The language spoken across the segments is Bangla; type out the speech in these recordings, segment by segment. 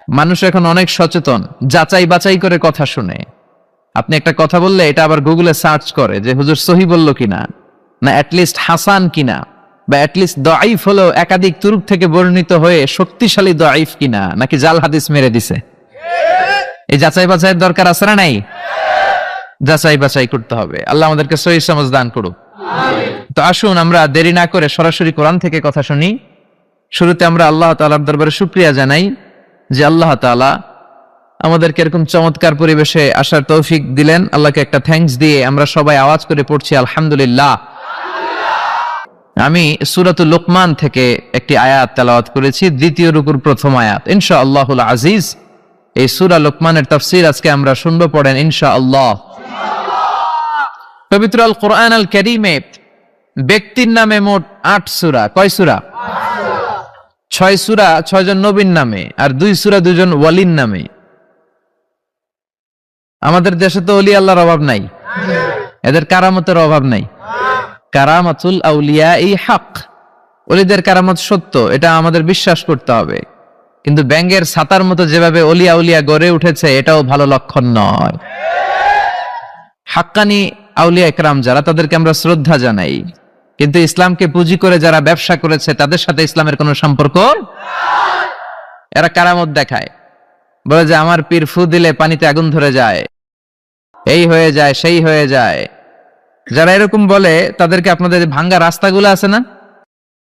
মানুষ এখন অনেক সচেতন, যাচাই বাছাই করে কথা শুনে। আপনি একটা কথা বললে এটা আবার গুগলে সার্চ করে যে হুজুর সহি বলল কিনা, না অ্যাটলিস্ট হাসান কিনা, বা অ্যাটলিস্ট দাঈফ হলো একাধিক তুরুক থেকে বর্ণিত হয়ে শক্তিশালী দাঈফ কিনা, নাকি জাল হাদিস মেরে দিছে। এই যাচাই বাছাইয়ের দরকার আছে না নাই? যাচাই বাছাই করতে হবে। আল্লাহ আমাদেরকে সহি সমঝ দান করুক। তো আসুন আমরা দেরি না করে সরাসরি কোরআন থেকে কথা শুনি। শুরুতে আমরা আল্লাহ তাআলার দরবারে শুকরিয়া জানাই যে আল্লাহ তাআলা আমাদেরকে এরকম চমৎকার পরিবেশে আসার তৌফিক দিলেন। আল্লাহকে একটা থ্যাঙ্কস দিয়ে আমরা সবাই আওয়াজ করে পড়ছি আলহামদুলিল্লাহ। আমি সূরাতুল লুকমান থেকে একটি আয়াত তেলাওয়াত করেছি, দ্বিতীয় রুকুর প্রথম আয়াত। ইনশাআল্লাহুল আজিজ এই সূরা লুকমানের তাফসীর আজকে আমরা শুনবো, পড়েন ইনশাআল্লাহ। পবিত্র আল কোরআন আল কারীমে ব্যক্তির নামে মোট ৮ সূরা। কয় সূরা? ৬ সূরা ৬ জন নবীর নামে, আর ২ সূরা ২ জন ওয়ালির নামে। আমাদের দেশে তো ওলি আল্লাহর অভাব নাই, এদের কারামতের অভাব নাই। কারামাতুল আউলিয়া এই হক, ওলিদের কারামত সত্য, এটা আমাদের বিশ্বাস করতে হবে। কিন্তু ব্যাঙের ছাতার মতো যেভাবে ওলিয়া উলিয়া গড়ে উঠেছে, এটাও ভালো লক্ষণ নয়। হাক্কানি আউলিয়া একরাম যারা, তাদেরকে আমরা শ্রদ্ধা জানাই, কিন্তু ইসলামকে পুঁজি করে যারা ব্যবসা করেছে তাদের সাথে ইসলামের কোনো সম্পর্ক। এরা কারামত দেখায়, বলে যে আমার পীর ফু দিলে পানিতে আগুন ধরে যায়, এই হয়ে যায় সেই হয়ে যায়। যারা এরকম বলে তাদেরকে আপনাদের ভাঙ্গা রাস্তাগুলো আছে না,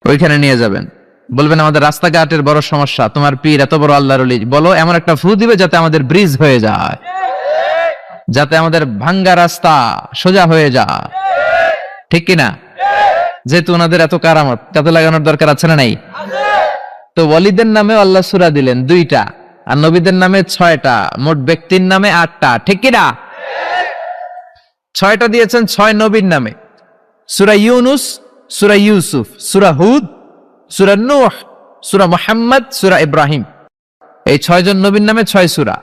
ওইখানে নিয়ে যাবেন, বলবেন আমাদের রাস্তাঘাটের বড় সমস্যা, তোমার পীর এত বড় আল্লাহর ওলি, বলো এমন একটা ফু দিবে যাতে আমাদের ব্রিজ হয়ে যায়, যাতে আমাদের ভাঙ্গা রাস্তা সোজা হয়ে যায়। ঠিক কিনা? যেহেতু ওনাদের এত কারামত, কাজে লাগানোর দরকার আছে না নাই? তো ওয়ালিদের নামেও আল্লাহ সূরা দিলেন 2টা, আর নবীদের নামে 6টা, মোট ব্যক্তির নামে 8টা। ঠিক কিনা? 6টা দিয়েছেন 6 নবীর নামে। সূরা ইউনুস, সূরা ইউসুফ, সূরা হুদ, সূরা নূহ, সূরা মুহাম্মদ, সূরা ইব্রাহিম। এই 6 জন নবীর নামে 6 সূরা,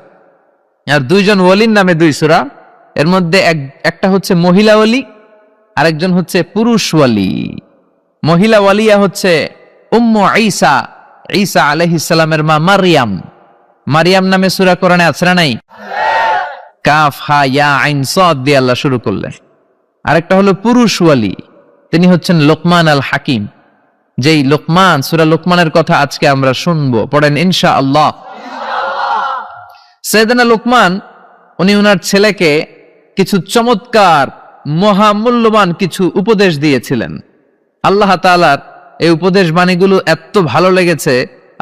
আর 2 জন ওয়ালির নামে 2 সূরা। এর মধ্যে একটা হচ্ছে মহিলা ওয়ালি, আরেকজন হচ্ছে পুরুষ ওয়ালি। মহিলা ওয়ালিয়া হচ্ছে উম্মু ঈসা, ঈসা আলাইহিস সালামের মা মারইয়াম। মারইয়াম নামে সূরা কোরআনে আছে না নাই? কাফ হা ইয়া আইন সাদ দিয়ে আল্লাহ শুরু করলেন। আরেকটা হলো পুরুষ ওয়ালি, তিনি হচ্ছেন লোকমান আল হাকিম। যেই লোকমান, সূরা লোকমানের কথা আজকে আমরা শুনবো, পড়েন ইনশাআল্লাহ। সাইয়েদনা লোকমান উনি ওনার ছেলেকে কিছু চমৎকার মহামূল্যবান কিছু উপদেশ দিয়েছিলেন। আল্লাহ তাআলার এই উপদেশ বাণীগুলো এত ভালো লেগেছে,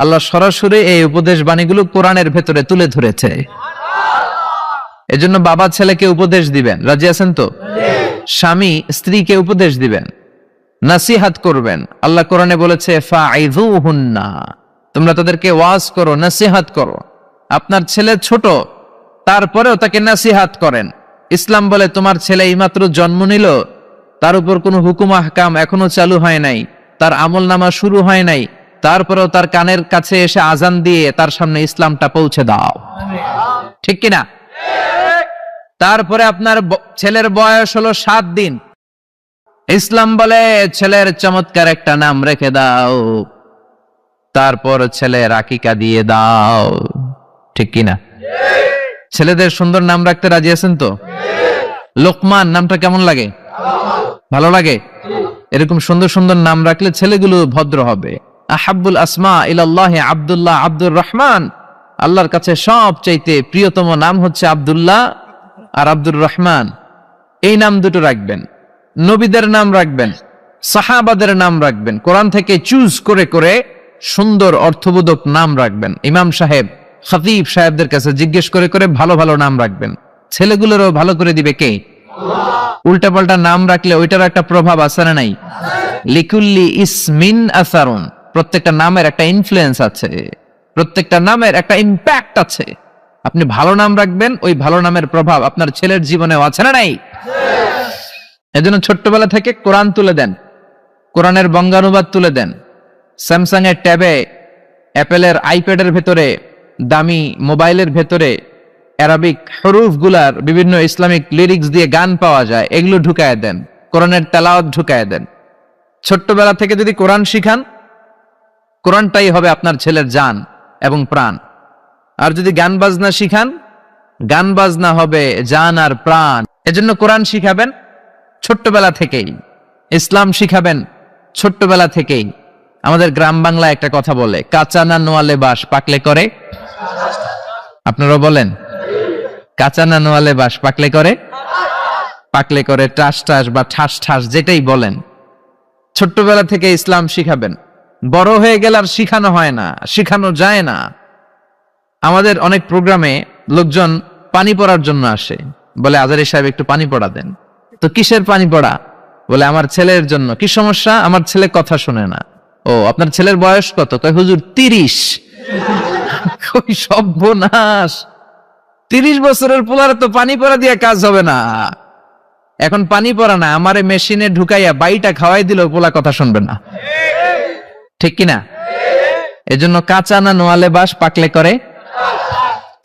আল্লাহ সরাসরি এই উপদেশ বাণীগুলো কোরআনের ভেতরে তুলে ধরেছে। এজন্য বাবা ছেলেকে উপদেশ দিবেন, রাজি আছেন তো? স্বামী স্ত্রীকে উপদেশ দিবেন, নসিহত করবেন। আল্লাহ কোরআনে বলেছে ফাইযুহুন্না, তোমরা তাদেরকে ওয়াজ করো, নসিহত করো। আপনার ছেলে ছোট, তারপরেও তাকে নসিহত করেন। ইসলাম বলে তোমার ছেলে এইমাত্র জন্ম নিল, তার উপর কোনো হুকুম আহকাম এখনো চালু হয় নাই, তার আমল নামা শুরু হয় নাই, তারপরেও তার কানের কাছে এসে আজান দিয়ে তার সামনে ইসলামটা পৌঁছে দাও। ঠিক কিনা? তারপরে আপনার ছেলের বয়স হলো 7 দিন, ইসলাম বলে ছেলের চমৎকার একটা নাম রেখে দাও, তারপর ছেলের আকিকা দিয়ে দাও। ঠিক কিনা? ছেলেদের সুন্দর নাম রাখতে রাজি আছেন তো? লোকমান নামটা কেমন লাগে? ভালো লাগে? এরকম সুন্দর সুন্দর নাম রাখলে ছেলেগুলো ভদ্র হবে। আহাব্বুল আসমা ইলাল্লাহি আব্দুল্লাহ, আব্দুর রহমান। আল্লাহর কাছে সবচাইতে প্রিয়তম নাম হচ্ছে আব্দুল্লাহ আর আব্দুর রহমান। এই নাম দুটো রাখবেন। নবীদের নাম রাখবেন, সাহাবাদের নাম রাখবেন। কোরআন থেকে চুজ করে করে সুন্দর অর্থবোধক নাম রাখবেন। ইমাম সাহেব, খতিব সাহেবদের কাছে জিজ্ঞেস করে করে ভালো ভালো নাম রাখবেন। ছেলেগুলোরও ভালো করে দিবে কে? উল্টা পাল্টা নাম রাখলে ওইটার একটা প্রভাব আছে না নাই? লিকুল্লি ইসমিন আসারুন, প্রত্যেকটা নামের একটা ইনফ্লুয়েন্স আছে, প্রত্যেকটা নামের একটা ইম্প্যাক্ট আছে। আপনি ভালো নাম রাখবেন, ওই ভালো নামের প্রভাব আপনার ছেলের জীবনেও আছে না নাই? এজন্য ছোট্টবেলা থেকে কোরআন তুলে দেন, কোরআনের বঙ্গানুবাদ তুলে দেন। স্যামসাং এর ট্যাবে, অ্যাপেলের আইপ্যাডের ভেতরে, দামি মোবাইলের ভেতরে আরবিক হরুফগুলার বিভিন্ন ইসলামিক লিরিক্স দিয়ে গান পাওয়া যায়, এগুলো ঢুকায় দেন। কোরআনের তেলাওয়াত ঢুকায় দেন। ছোট্টবেলা থেকে যদি কোরআন শিখান, কোরআনটাই হবে আপনার ছেলের জান এবং প্রাণ। আর যদি গান বাজনা শিখান, গান বাজনা হবে জান আর প্রাণ। এজন্য কোরআন শিখাবেন ছোট্টবেলা থেকেই, ইসলাম শিখাবেন ছোট্টবেলা থেকেই। আমাদের গ্রাম বাংলা একটা কথা বলে, কাঁচা না নোয়ালে বাস পাকলে করে। আপনারা বলেন, কাঁচা না নোয়ালে বাস পাকলে করে? পাকলে করে টাস টাস বা ঠাস ঠাস যেটাই বলেন। ছোট্টবেলা থেকে ইসলাম শিখাবেন। বড় হয়ে গেলে আর শিখানো হয় না, শিখানো যায় না। আমাদের অনেক প্রোগ্রামে লোকজন পানি পড়ার জন্য আসে, বলে আজারি সাহেব একটু পানি পড়া দেন। তো কিসের পানি পড়া? বলে আমার ছেলের জন্য। কি সমস্যা? আমার ছেলে কথা শুনে না। ও, আপনার ছেলের বয়স কত? কয় হুজুর 30। কই সর্বনাশ, 30 বছরের পোলারে তো পানি পড়া দিয়ে কাজ হবে না। এখন পানি পড়া না, আমারে মেশিনে ঢুকাইয়া বাইটা খাওয়াই দিল, পোলা কথা শুনবে না। ঠিক কিনা? এজন্য কাঁচা না নোয়ালে বাস পাকলে করে।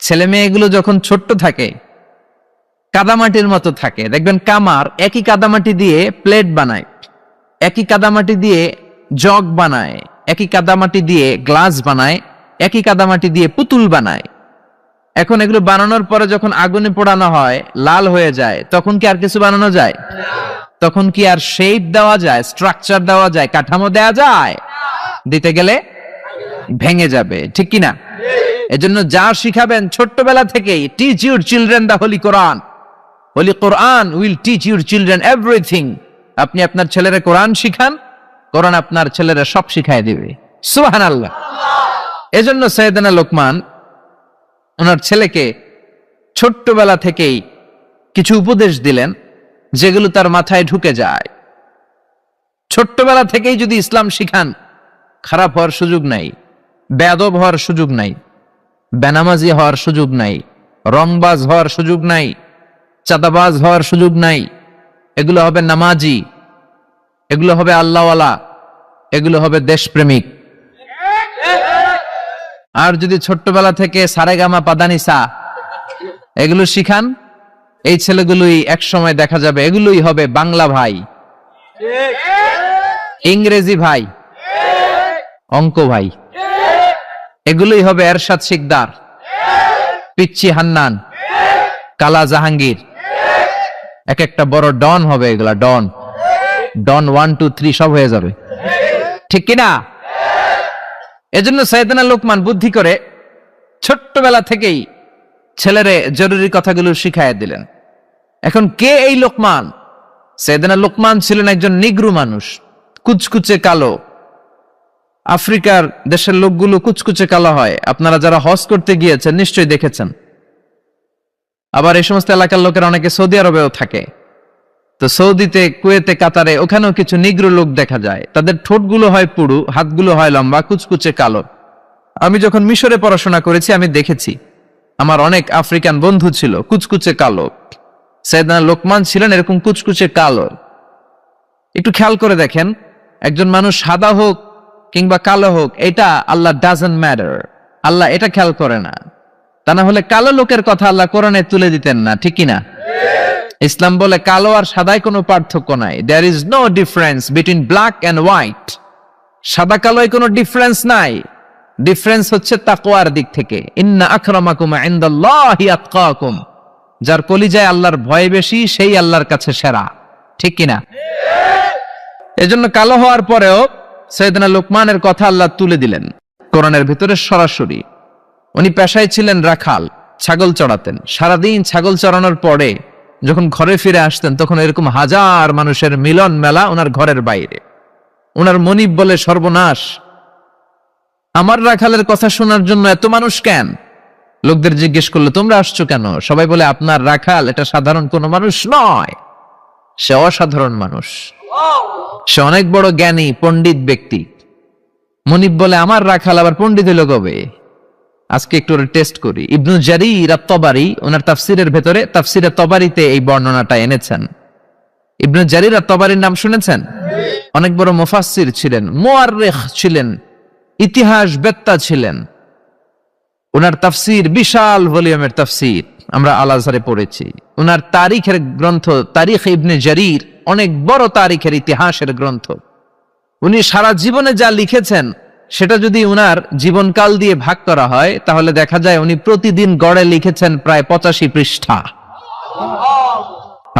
ছেলে মেয়েগুলো যখন ছোট্ট থাকে কাদামাটির মতো থাকে, দেখবেন কামার একই কাদামাটি দিয়ে প্লেট বানায়, একই কাদামাটি দিয়ে জগ বানায়, একই কাদামাটি দিয়ে গ্লাস বানায়, একই কাদামাটি দিয়ে পুতুল বানায়। এখন এগুলো বানানোর পরে যখন আগুনে পোড়ানো হয়, লাল হয়ে যায়, তখন কি আর কিছু বানানো যায়? তখন কি আর শেপ দেওয়া যায়, স্ট্রাকচার দেওয়া যায়, কাঠামো দেওয়া যায়? দিতে গেলে ভেঙে যাবে। ঠিক কিনা? এজন্য যা শিখাবেন ছোট্টবেলা থেকেই, teach your children the holy Quran. Holy Quran will teach your children everything. আপনি আপনার ছেলেরা কোরআন শিখান, কোরআন আপনার ছেলেরা সব শিখায় দিবে। সুবহানাল্লাহ। এজন্য সাইয়েদনা লোকমান ওনার ছেলেকে ছোট্টবেলা থেকেই কিছু উপদেশ দিলেন, যেগুলো তার মাথায় ঢুকে যায়। ছোট্টবেলা থেকেই যদি ইসলাম শিখান, খারাপ হওয়ার সুযোগ নাই, বেয়াদব হওয়ার সুযোগ নাই, বেনামাজি হওয়ার সুযোগ নাই, রংবাজ হওয়ার সুযোগ নাই, চাঁদাবাজ হওয়ার সুযোগ নাই। এগুলো হবে নামাজি, এগুলো হবে আল্লাহওয়ালা, এগুলো হবে দেশপ্রেমিক। আর যদি ছোট্টবেলা থেকে সারেগামা পাদানিসা এগুলো শিখান, এই ছেলেগুলোই এক সময় দেখা যাবে এগুলোই হবে বাংলা ভাই, ইংরেজি ভাই, অঙ্ক ভাই, এগুলোই হবে এরশাদ শিকদার, পিচ্চি হান্নান, কালা জাহাঙ্গীর। এক একটা বড় ডন হবে, এগুলা ডন, ডন 1 2 3 সব হয়ে যাবে। ঠিক কিনা? এজন্য সাইয়েদনা লোকমান বুদ্ধি করে ছোট্টবেলা থেকেই ছেলেরে জরুরি কথাগুলো শিখাইয়া দিলেন। এখন কে এই লোকমান? সাইয়েদনা লোকমান ছিলেন একজন নিগ্রু মানুষ, কুচকুচে কালো। আফ্রিকার দেশের লোকগুলো কুচকুচে কালো হয়, আপনারা যারা হজ করতে গিয়েছেন নিশ্চয়ই দেখেছেন। আবার এই সমস্ত এলাকার লোকের অনেকে সৌদি আরবেও থাকে। তো সৌদিতে, কুয়েতে, কাতারে ওখানেও কিছু নিগ্রো লোক দেখা যায়। তাদের ঠোঁটগুলো হয় পুরু, হাতগুলো হয় লম্বা, কুচকুচে কালো। আমি যখন মিশরে পড়াশোনা করেছি আমি দেখেছি, আমার অনেক আফ্রিকান বন্ধু ছিল কুচকুচে কালো। সাইয়েদনা লোকমান ছিলেন এরকম কুচকুচে কালো। একটু খেয়াল করে দেখেন, একজন মানুষ সাদা হোক কিংবা কালো হোক, এটা আল্লাহ ডাজন্ট ম্যাটার, আল্লাহ এটা খেয়াল করে না। তা না হলে কালো লোকের কথা আল্লাহ কোরআনে তুলে দিতেন না। ঠিক কিনা? ইসলাম বলে কালো আর সাদায় কোনো পার্থক্য নাই। There is no difference between black and white. সাদা কালোয় কোনো ডিফারেন্স নাই। ডিফারেন্স হচ্ছে তাকওয়ার দিক থেকে। ইন্না আকরামাকুম ইনদাল্লাহি আতকাকুম। যার কলিজায় আল্লাহর ভয় বেশি, সেই আল্লাহর কাছে সেরা। ঠিক কিনা? এজন্য কালো হওয়ার পরেও সাইয়েদনা লোকমানের কথা আল্লাহ তুলে দিলেন কোরআনের ভিতরে সরাসরি। উনি পেশায় ছিলেন রাখাল, ছাগল চড়াতেন। সারাদিন ছাগল চড়ানোর পরে যখন ঘরে ফিরে আসতেন, তখন এরকম হাজার মানুষের মিলন মেলা ওনার ঘরের বাইরে। ওনার মনিব বলে, সর্বনাশ, আমার রাখালের কথা শোনার জন্য এত মানুষ কেন? লোকদের জিজ্ঞেস করলো, তোমরা আসছো কেন? সবাই বলে, আপনার রাখাল এটা সাধারণ কোনো মানুষ নয়, সে অসাধারণ মানুষ, সে অনেক বড় জ্ঞানী পণ্ডিত ব্যক্তি। মনিব বলে, আমার রাখাল আবার পণ্ডিত হলো কবে? আজকে একটু টেস্ট করি। ইবনু জারীর আত-তাবারি ওনার তাফসিরের ভেতরে, তাফসিরে তাবারিতে এই বর্ণনাটা এনেছেন। ইবনু জারীর আত-তাবারির নাম শুনেছেন? অনেক বড় মুফাসসির ছিলেন, মুআররিখ ছিলেন, ইতিহাস বেত্তা ছিলেন। ওনার তাফসির বিশাল ভলিউমের তাফসির, আমরা আল আজহারে পড়েছি। ওনার তারিখের গ্রন্থ তারিখ ইবনে জারীর অনেক বড় তারিখের ইতিহাসের গ্রন্থ। উনি সারা জীবনে যা লিখেছেন সেটা যদি উনার জীবনকাল দিয়ে ভাগ করা হয় তাহলে দেখা যায় উনি প্রতিদিন গড়ে লিখেছেন প্রায় 85 পৃষ্ঠা।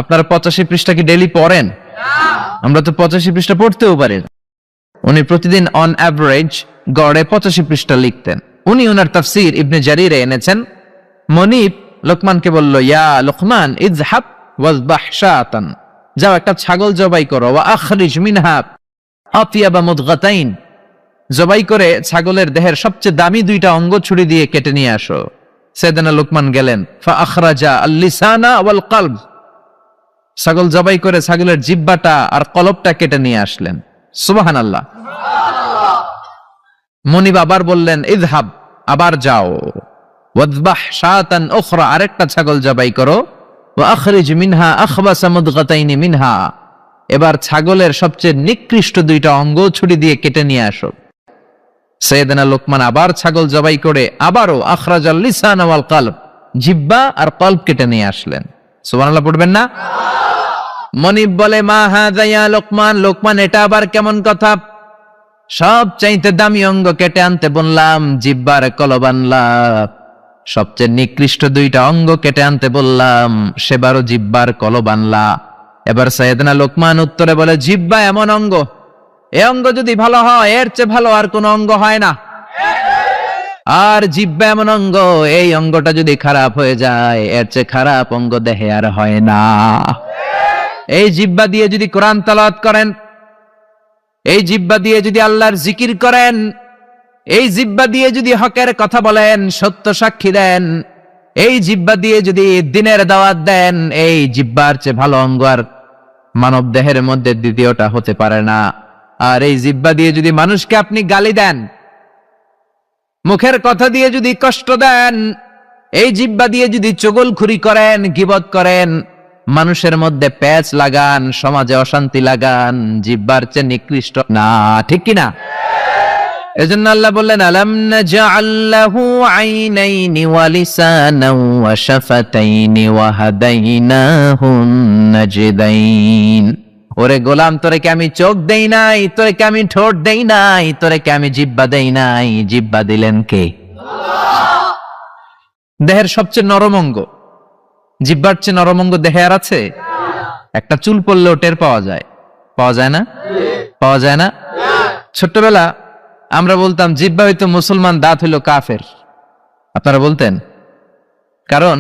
আপনারা 85 পৃষ্ঠা কি ডেইলি পড়েন? আমরা তো 85 পৃষ্ঠা পড়তেও পারি না। উনি প্রতিদিন অন অ্যাভারেজ গড়ে 85 পৃষ্ঠা লিখতেন। উনি ওনার তাফসীর ইবনে জারিরে এনেছেন। মনিব লোকমানকে বলল, ইয়া লোকমান ইযহাব ওয়াযবাহ শাতান, যাও একটা ছাগল জবাই করো, ওয়া আখরিজ মিনহা আতিয়াবা মুদগাতাইন, জবাই করে ছাগলের দেহের সবচেয়ে দামি দুইটা অঙ্গ ছুরি দিয়ে কেটে নিয়ে আসো। সাইয়েদনা লোকমান গেলেন, ফা আখরাজা আল লিসানা ওয়াল কলব, ছাগল জবাই করে ছাগলের জিহ্বাটা আর কলবটা কেটে নিয়ে আসলেন। সুবহানাল্লাহ। মনিব আবার বললেন, ইযহাব, আবার যাও, ওয়াযবাহ শাতান উখরা, আরেকটা ছাগল জবাই করো, ওয়া আখরিজ মিনহা আখবাসা মুদগাতাইনি মিনহা, এবার ছাগলের সবচেয়ে নিকৃষ্ট দুইটা অঙ্গ ছুরি দিয়ে কেটে নিয়ে আসো। সাইয়েদনা লোকমান আবার ছাগল জবাই করে আবারও আখরাজাল লিসান ওয়াল কলব, জিহ্বা আর কলব কেটে নিয়ে আসলেন। সুবহানাল্লাহ পড়বেন না? মনিব বলে, মা হাযা ইয়া লোকমান, লোকমান এটা আবার কেমন কথা? সব চাইতে দামি অঙ্গ কেটে আনতে বললাম, জিহ্বার কলব আনলাম, সবচেয়ে নিকৃষ্ট দুইটা অঙ্গ কেটে আনতে বললাম, সেবারও জিহ্বার কলব আনলা। এবার সাইয়েদনা লোকমান উত্তরে বলে, জিহ্বা এমন অঙ্গ, এই অঙ্গ যদি ভালো হয় এর চেয়ে ভালো আর কোন অঙ্গ হয় না। আর জিহ্বা এমন অঙ্গ, এই অঙ্গটা যদি খারাপ হয়ে যায় এর চেয়ে খারাপ অঙ্গ দেহে আর হয় না। এই জিহ্বা দিয়ে যদি কোরআন তেলাওয়াত করেন, এই জিহ্বা দিয়ে যদি আল্লাহর জিকির করেন, এই জিহ্বা দিয়ে যদি হকের কথা বলেন, সত্য সাক্ষী দেন, এই জিহ্বা দিয়ে যদি দ্বীনের দাওয়াত দেন, এই জিহ্বার চেয়ে ভালো অঙ্গ আর মানব দেহের মধ্যে দ্বিতীয়টা হতে পারে না। আর এই জিহ্বা দিয়ে যদি মানুষকে আপনি গালি দেন, মুখের কথা দিয়ে যদি কষ্ট দেন, এই জিহ্বা দিয়ে যদি চগলখুরি করেন, গীবত করেন, মানুষের মধ্যে প্যাচ লাগান, সমাজে অশান্তি লাগান, জিহ্বার চেয়ে নিকৃষ্ট না, ঠিক কিনা? এজন্য আল্লাহ বললেন, আলাম নাজআল লাহু আইনাইনি ওয়া লিসানান ওয়া শাফাতাইনি ওয়া হাদাইনাহুন নাজদাইন। ওরে গোলাম, তোরে কি আমি চোখ দেই নাই? তোরে কি আমি ঠোঁট দেই নাই? তোরে কি আমি জিহ্বা দেই নাই? জিহ্বা দিলেন কে? দেহের সবচেয়ে নরম অঙ্গ, জিহ্বার চেয়ে নরম অঙ্গ দেহে আর আছে? একটা চুল পড়লেও টের পাওয়া যায়, পাওয়া যায় না? পাওয়া যায় না? ছোট্টবেলা আমরা বলতাম জিহ্বা হইতো মুসলমান, দাঁত হইল কাফের। আপনারা বলতেন? কারণ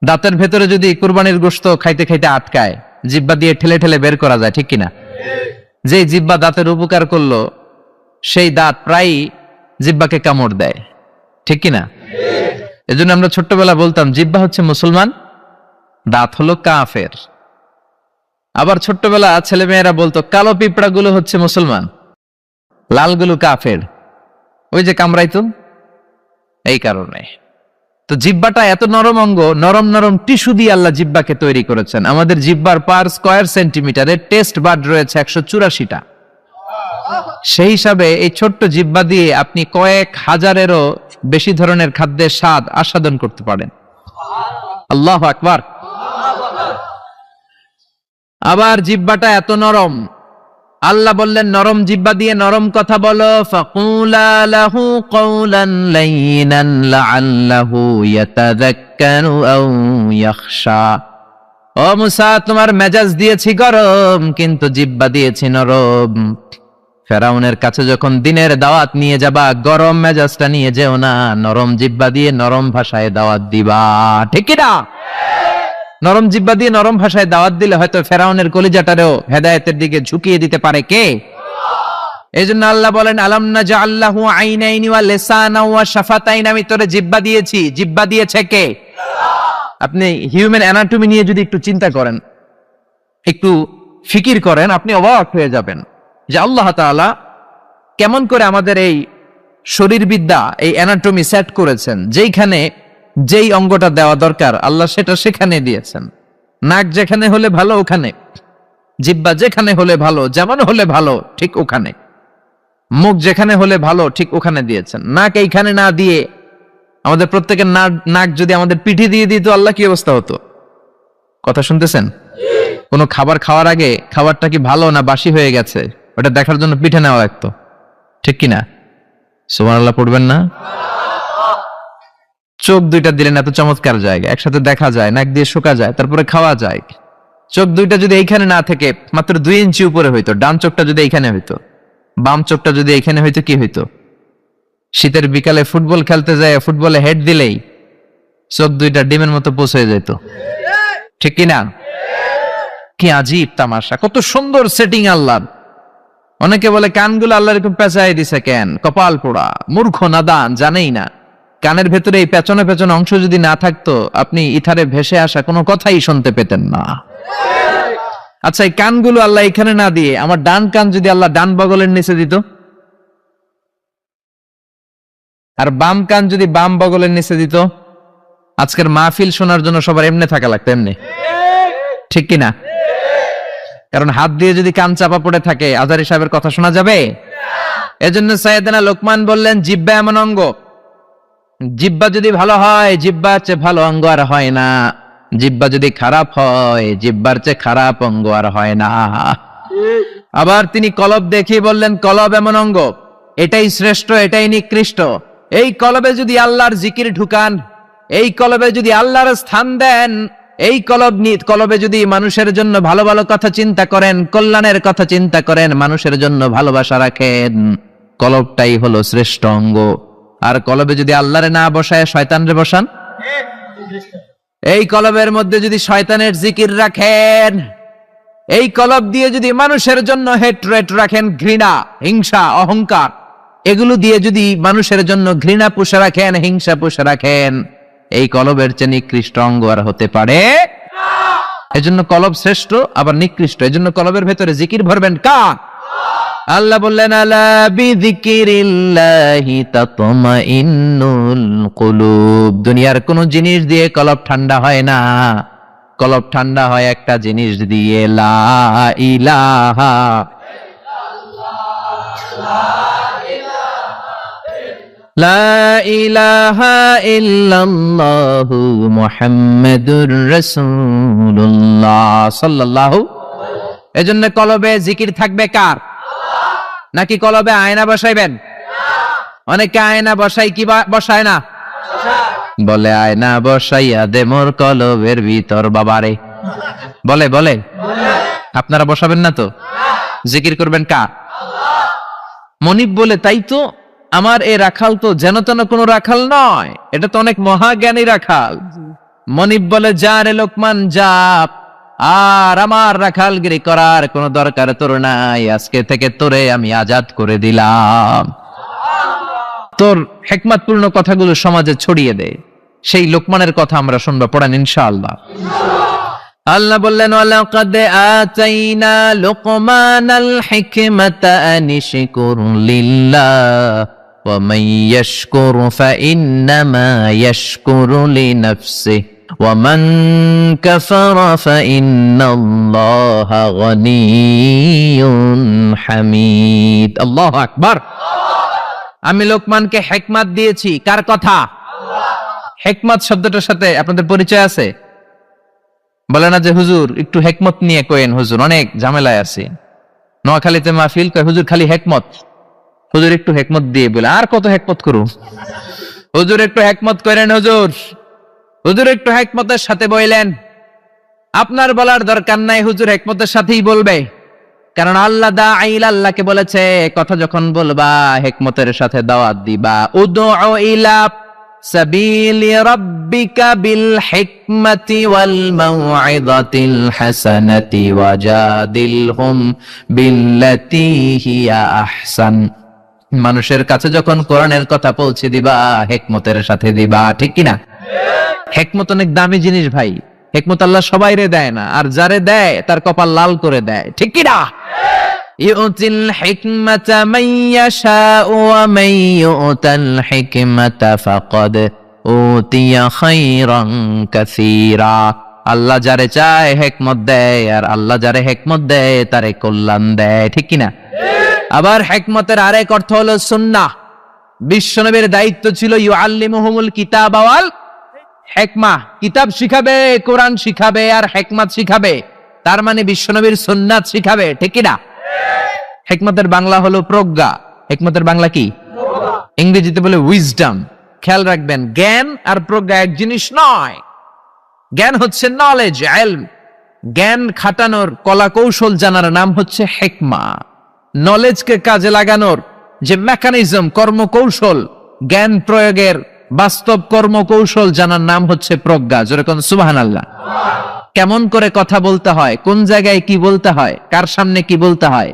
দাঁতের ভেতরে যদি কুরবানির গোশত খাইতে খাইতে আটকায়, জিহ্বা দিয়ে ঠেলে ঠেলে বের করা যায়, ঠিক কিনা? যে জিহ্বা দাঁতের উপকার করলো সেই দাঁত প্রায় জিহ্বাকে কামড় দেয়, ঠিক কিনা? এজন্য আমরা ছোট্টবেলা বলতাম জিহ্বা হচ্ছে মুসলমান, দাঁত হলো কাফের। আবার ছোট্টবেলা ছেলেমেয়েরা বলতো কালো পিঁপড়া গুলো হচ্ছে মুসলমান, লালগুলো কাফের, ওই যে কামড়াইতো, এই কারণে। তো জিহ্বাটা এত নরম অঙ্গ, নরম নরম টিস্যু দিয়ে আল্লাহ জিহ্বাকে তৈরি করেছেন। আমাদের জিহ্বার পার স্কয়ার সেন্টিমিটারে টেস্ট বাড রয়েছে 184টা। সেই হিসাবে এই ছোট্ট জিহ্বা দিয়ে আপনি কয়েক হাজারেরও বেশি ধরনের খাদ্যের স্বাদ আস্বাদন করতে পারেন। আল্লাহু আকবার। আবার জিহ্বাটা এত নরম, আল্লাহ বললেন নরম জিহ্বা দিয়ে নরম কথা বলো, ফাকুলা লাহু কওলান লাইনান লাআল্লাহু ইয়াতাযাক্কারু আও ইয়াখশা। ও মুসা, তোমার মেজাজ দিয়েছি গরম, কিন্তু জিহ্বা দিয়েছি নরম। ফেরাউনের কাছে যখন দ্বীনের দাওয়াত নিয়ে যাবা, গরম মেজাজটা নিয়ে যেও না, নরম জিহ্বা দিয়ে নরম ভাষায় দাওয়াত দিবা, ঠিক কি না? নরম জিহ্বা দিয়ে নরম ভাষায় দাওয়াত দিলে হয়তো ফেরাউনের কলিজাটারেও হেদায়েতের দিকে ঝুঁকিয়ে দিতে পারে কে? এই জন্য আল্লাহ বলেন, আলাম নাজআল লাহু আইনাইনি ওয়া লিসানান ওয়া শাফাতাইন, আমি তোরে জিহ্বা দিয়েছি। জিহ্বা দিয়েছে কে? আপনি হিউম্যান অ্যানাটমি নিয়ে যদি একটু চিন্তা করেন, একটু ফিকির করেন, আপনি অবাক হয়ে যাবেন যে আল্লাহ তাআলা কেমন করে আমাদের এই শরীরবিদ্যা, এই অ্যানাটমি সেট করেছেন। যেইখানে যেই অঙ্গটা দেওয়া দরকার আল্লাহ সেটা সেখানে দিয়েছেন। নাক যেখানে হলে ভালো ওখানে, জিহ্বা যেখানে হলে ভালো, যেমন হলে ভালো ঠিক ওখানে, মুখ যেখানে হলে ভালো ঠিক ওখানে দিয়েছেন। নাক এইখানে না দিয়ে আমাদের প্রত্যেকের নাক যদি আমাদের পিঠে দিয়ে দিত আল্লাহ কি অবস্থা হতো? কথা শুনতেছেন? কোনো খাবার খাওয়ার আগে খাবারটা কি ভালো না বাসি হয়ে গেছে ওটা দেখার জন্য পিঠে নেওয়া লাগতো, ঠিক কিনা? সুবহানাল্লাহ পড়বেন না? চোখ দুইটা দিলেন এত চমৎকার জায়গা, একসাথে দেখা যায়, নাক দিয়ে শোকা যায়, তারপরে খাওয়া যায়। চোখ দুইটা যদি এইখানে না থেকে মাত্র 2 ইঞ্চি উপরে হইতো, ডান চোখটা যদি এইখানে হইতো, বাম চোখটা যদি এইখানে হইতো, কি হইতো? শীতের বিকালে ফুটবল খেলতে যায়, ফুটবলে হেড দিলেই চোখ দুইটা ডিমের মতো পৌঁছে যেত, ঠিক কিনা? কি আজীব তামাশা, কত সুন্দর সেটিং আল্লাহর। অনেকে বলে কানগুলো আল্লাহ এরকম পেঁচাই দিছে কেন? কপাল পোড়া, মূর্খ নাদান, জানেই না। কানের ভেতরে এই পেছনে পেছনে অংশ যদি না থাকতো, আপনি ইথারে ভেসে আসা কোনো কথাই শুনতে পেতেন না। আচ্ছা, এই কানগুলো আল্লাহ এখানে না দিয়ে আমার ডান কান যদি আল্লাহ ডান বগলের নিচে দিত, আর বাম কান যদি বাম বগলের নিচে দিত, আজকের মাহফিল শোনার জন্য সবার এমনি থাকা লাগতো, এমনি, ঠিক কিনা? কারণ হাত দিয়ে যদি কান চাপা পড়ে থাকে, আজারি সাহেবের কথা শোনা যাবে? এজন্য সাইয়েদনা লোকমান বললেন, জিহ্বা এমন অঙ্গ, জিহ্বা যদি ভালো হয়, জিহ্বার চেয়ে ভালো অঙ্গ আর হয় না। জিহ্বা যদি খারাপ হয়, জিহ্বার চেয়ে খারাপ অঙ্গ আর হয় না। আবার তিনি কলব দেখিয়ে বললেন, কলব এমন অঙ্গ, এটাই শ্রেষ্ঠ, এটাই নিকৃষ্ট। এই কলবে যদি আল্লাহর জিকির ঢুকান, এই কলবে যদি আল্লাহর স্থান দেন, এই কলবে যদি মানুষের জন্য ভালো ভালো কথা চিন্তা করেন, কল্যাণের কথা চিন্তা করেন, মানুষের জন্য ভালোবাসা রাখেন, কলবটাই হলো শ্রেষ্ঠ অঙ্গ। আর কলবে যদি আল্লাহরে না বসায় শয়তানরে বসান, এই কলবের মধ্যে যদি শয়তানের জিকির রাখেন, এই কলব দিয়ে যদি মানুষের জন্য হেট্রেট রাখেন, ঘৃণা, হিংসা, অহংকার, এগুলো দিয়ে যদি মানুষের জন্য ঘৃণা পুষে রাখেন, হিংসা পুষে রাখেন, এই কলবের চেয়ে নিকৃষ্ট অঙ্গ আর হতে পারে। এজন্য কলব শ্রেষ্ঠ আবার নিকৃষ্ট। এজন্য কলবের ভেতরে জিকির ভরবেন কার? আল্লাহ বললেন, আলা বিযিকিরিল্লাহি তাতমাইন্নুল কুলুব। দুনিয়ার কোন জিনিস দিয়ে কলব ঠান্ডা হয় না, কলব ঠান্ডা হয় একটা জিনিস দিয়ে, লা ইলাহা লা ইলাহা ইল্লাল্লাহু মুহাম্মাদুর রাসূলুল্লাহ সাল্লাল্লাহু। এজন্য কলবে জিকির থাকবে কার? নাকি কলবে আয়না বসাইবেন? অনেকে আয়না বসাই, কি বসায় না? বলে আয়না বসাইয়া দে মোর কলবের ভিতর বাবারে, বলে বলে। আপনারা বসাবেন না তো? জিকির করবেন কার? মনিব বলে, তাই তো আমার এই রাখাল তো যেন তেন কোনো রাখাল নয়, এটা তো অনেক মহাজ্ঞানী রাখাল। মনিব বলে, যা রে লোকমান যা, আর আমার রাখালগিরি করার কোনো দরকার তোর নাই, আজকে থেকে তোরে আমি আজাদ করে দিলাম। তোর হিকমতপূর্ণ কথাগুলো সমাজে ছড়িয়ে দে। সেই লোকমানের কথা আমরা শুনবো, পড়েন ইনশাআল্লাহ। আল্লাহ বললেন, ওয়ালাকাদ আতাইনা লুকমানাল হিকমাতা আনিশকুর লিল্লাহ ওয়া মান ইয়াশকুর ফাইন্নামা ইয়াশকুরু লিনাফসিহি ওয়া মান কাফারা ফাইন্নাল্লাহা গনিয়্যুন হামিদ। আল্লাহু আকবার। আমি লোকমানকে হিকমত দিয়েছি, কার কথা? হিকমত শব্দটার সাথে আপনাদের পরিচয় আছে? বলে না যে হুজুর একটু হিকমত নিয়ে কইেন, হুজুর অনেক ঝামেলায় আছে। নোয়াখালীতে মাহফিল কয়, হুজুর খালি হিকমত, হুজুর একটু হিকমত দিয়ে বলে, আর কত হিকমত করু, হুজুর একটু হিকমত করেন, হুজুর হুজুর একটু হিকমতের সাথে বলেন। আপনার বলার দরকার নাই, হুজুর হিকমতের সাথেই বলবে, কারণ আল্লাহ দাঈল, আল্লাহকে বলেছে কথা যখন বলবা হিকমতের সাথে দাওয়াত দিবা। উদউ ইলা সাবিলি রাব্বিকা বিল হিকমাতি ওয়াল মাউইযাতিল হাসানাতি ওয়াজাদিলহুম বিল্লাতী হিয়া আহসান। মানুষের কাছে যখন কোরআনের কথা পৌঁছে দিবা, হিকমতের সাথে দিবা, ঠিক কিনা? হিকমত অনেক দামি জিনিস ভাই। হিকমত আল্লাহ সবাইরে দেয় না, আর যারে দেয় তার কপাল লাল করে দেয়, ঠিক কিনা? ইউতিল হিকমাতা মান ইয়াশাউ ওয়া মান ইউতাল হিকমাতা ফাকাদ উতিয়া খায়রান কাসীরা। আল্লাহ যারে চায় হিকমত দেয়, আর আল্লাহ যারে হিকমত দেয় তারে কল্যাণ দেয়, ঠিক কিনা? আবার হিকমতের আরেক অর্থ হলো সুন্নাহ। বিশ্বনবীর দায়িত্ব ছিল ইউআল্লিমুহুমুল কিতাব ওয়াল হিকমা, কিতাব শিখাবে, কোরআন শিখাবে, আর হিকমত শিখাবে। তার মানে বিশ্বনবীর সুন্নাত শিখাবে, ঠিক কিনা? হিকমতের বাংলা হলো প্রজ্ঞা, হিকমতের বাংলা কি? ইংরেজিতে বলে উইজডম। খেয়াল রাখবেন, জ্ঞান আর প্রজ্ঞা এক জিনিস নয়। জ্ঞান হচ্ছে নলেজ, ইলম। জ্ঞান খাটানোর কলা কৌশল জানার নাম হচ্ছে হিকমা। নলেজকে কাজে লাগানোর যে মেকানিজম, কর্মকৌশল, জ্ঞান প্রয়োগের বাস্তব কর্মকৌশল জানার নাম হচ্ছে প্রজ্ঞা। যেরকম সুবহানাল্লাহ। কেমন করে কথা বলতে হয়, কোন জায়গায় কি বলতে হয়, কার সামনে কি বলতে হয়,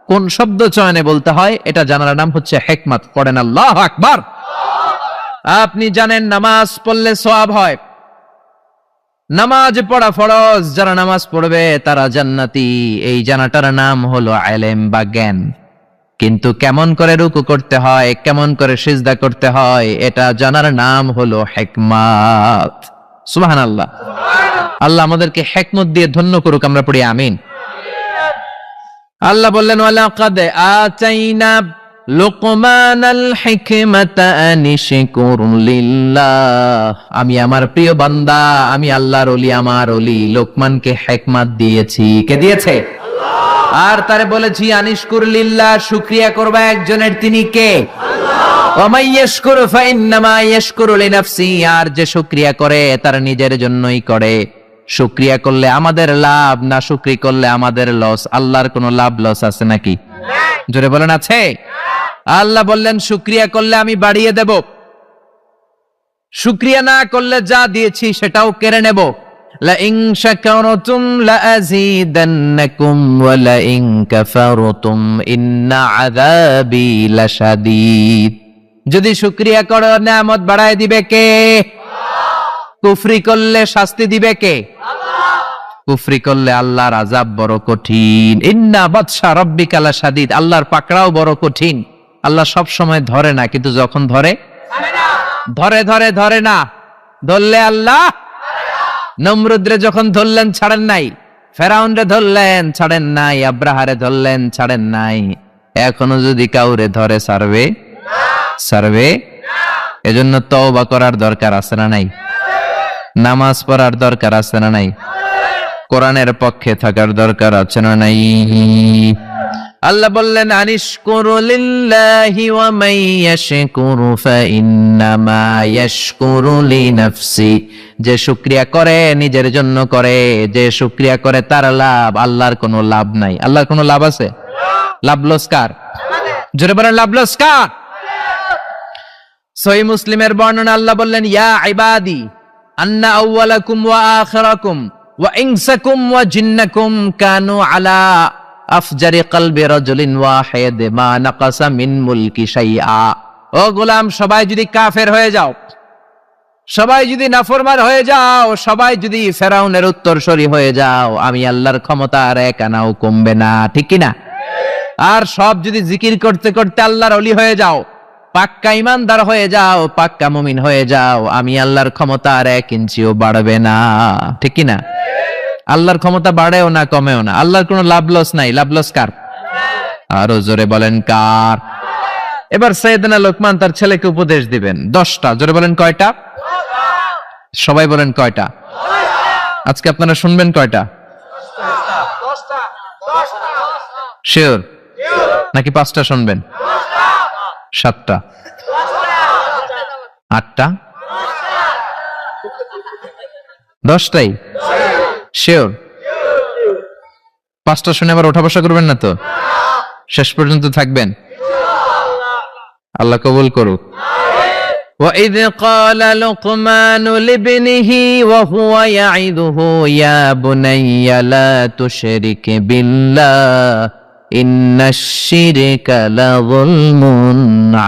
কোন শব্দ চয়নে বলতে হয়, এটা জানার নাম হচ্ছে হিকমত। পড়েন আল্লাহু আকবার। আপনি জানেন নামাজ পড়লে সওয়াব হয়, নামাজ পড়া ফরজ, যারা নামাজ পড়বে তারা জান্নাতি। এই জানাটার নাম হলো ইলম বা জ্ঞান। কিন্তু কেমন করে রুকু করতে হয়, কেমন করে সিজদা করতে হয়, এটা জানার নাম হলো হিকমত। সুবহানাল্লাহ। আল্লাহ আমাদেরকে হিকমত দিয়ে ধন্য করুক। আমরা পড়ি আমিন। আল্লাহ বললেন, ওয়ালাকাদ আতাইনা লুকমানাল হিকমাতা আনিশকুর লিল্লাহ। আমি আমার প্রিয় বান্দা, আমি আল্লাহর ওলি, আমার ওলি লোকমানকে হিকমত দিয়েছি। কে দিয়েছে? আল্লাহ। আর তারে বলেছি আনিশকুর লিল্লাহ, শুকরিয়া করবা একজনের, তিনি কে? আল্লাহ। ওয়া মান ইয়াশকুরু ফাইন্নামা ইয়াশকুরু লিনাফসি। আর যে শুকরিয়া করে তার নিজের জন্যই করে। শুকরিয়া করলে আমাদের লাভ, না শুকরি করলে আমাদের লস। আল্লাহর কোনো লাভ লস আছে নাকি? জোরে বলেন, আছে? আল্লাহ বললেন শুকরিয়া করলে আমি বাড়িয়ে দেব, শুকরিয়া না করলে যা দিয়েছি সেটাও কেড়ে নেব। লা ইন শাকারতুম লা আযীদান্নাকুম ওয়া লা ইন কাফারতুম ইন্না আযাবি লাশাদীদ। যদি শুকরিয়া করো নিয়ামত বাড়ায় দিবে কে? কুফরি করলে শাস্তি দিবে কে? কুফরি করলে আল্লাহর আযাব বড় কঠিন। ইন্না বাতশা রাব্বিকা লাশাদীদ। আল্লাহর পাকড়াও বড় কঠিন। আল্লাহ সব সময় ধরে না, কিন্তু যখন ধরে ধরে না। ধরলে আল্লাহ নমরুদরে যখন ধরলেন ছাড়েন নাই, ফেরাউনরে ধরলেন ছাড়েন নাই, আব্রাহারে ধরলেন ছাড়েন নাই। এখনো যদি কাউরে ধরে ছাড়বে? এজন্য তওবা করার দরকার আছে না নাই? নামাজ পড়ার দরকার আছে না নাই? কোরআনের পক্ষে থাকার দরকার আছে না নাই? আল্লাহ বললেন আনিশকুরু লিল্লাহি ওয়া মান ইয়াশকুরু ফাইন্নামা ইয়াশকুরু লিনাফসি। যে শুকরিয়া করে নিজের জন্য করে, যে শুকরিয়া করে তার লাভ, আল্লাহর কোনো লাভ নাই। আল্লাহর কোনো লাভ আছে? লাভ লস কার? জোরে বলেন, লাভ লস কার? সহিহ মুসলিমের বর্ণনা, আল্লাহ বললেন ইয়া ইবাদি আন্না আউওয়ালাকুম ওয়া আখিরাকুম ওয়া ইনসাকুম ওয়া জিন্নাকুম কানু আলা আফজারি কলবি রাজুলিন ওয়াহিদ মা নাকাসা মিন মুলকি শাইআ। ও গোলাম, সবাই যদি কাফের হয়ে যাও, সবাই যদি নাফরমান হয়ে যাও, সবাই যদি ফেরাউনের উত্তরসূরি হয়ে যাও, আমি আল্লাহর ক্ষমতা আর এক আনাও কমবে না। ঠিক কি না? আর সব যদি জিকির করতে করতে আল্লাহর ওলি হয়ে যাও, পাক্কা ইমানদার হয়ে যাও, পাক্কা মুমিন হয়ে যাও, আমি আল্লাহর ক্ষমতা আর এক ইঞ্চিও বাড়বে না। ঠিক কি না? আল্লাহর ক্ষমতা বাড়েও না কমেও না। আল্লাহর কোনো লাভ লস নাই। লাভ লস কার? আরো জোরে বলেন, কার? এবার সাইয়েদনা লোকমান তার ছেলেকে উপদেশ দিবেন 10টা। জোরে বলেন, কয়টা? সবাই বলেন কয়টা? আজকে আপনারা শুনবেন কয়টা? শিওর নাকি 5টা শুনবেন? 7টা? 8টা? 10টাই? শিওর? 5টা শুনে আবার ওঠা বসা করবেন না তো? শেষ পর্যন্ত থাকবেন? আল্লাহ কবুল করুক। وَإِذْ قَالَ لُقْمَانُ لِابْنِهِ وَهُوَ يَعِظُهُ يَا بُنَيَّ لَا تُشْرِكْ بِاللَّهِ إِنَّ الشِّرْكَ لَظُلْمٌ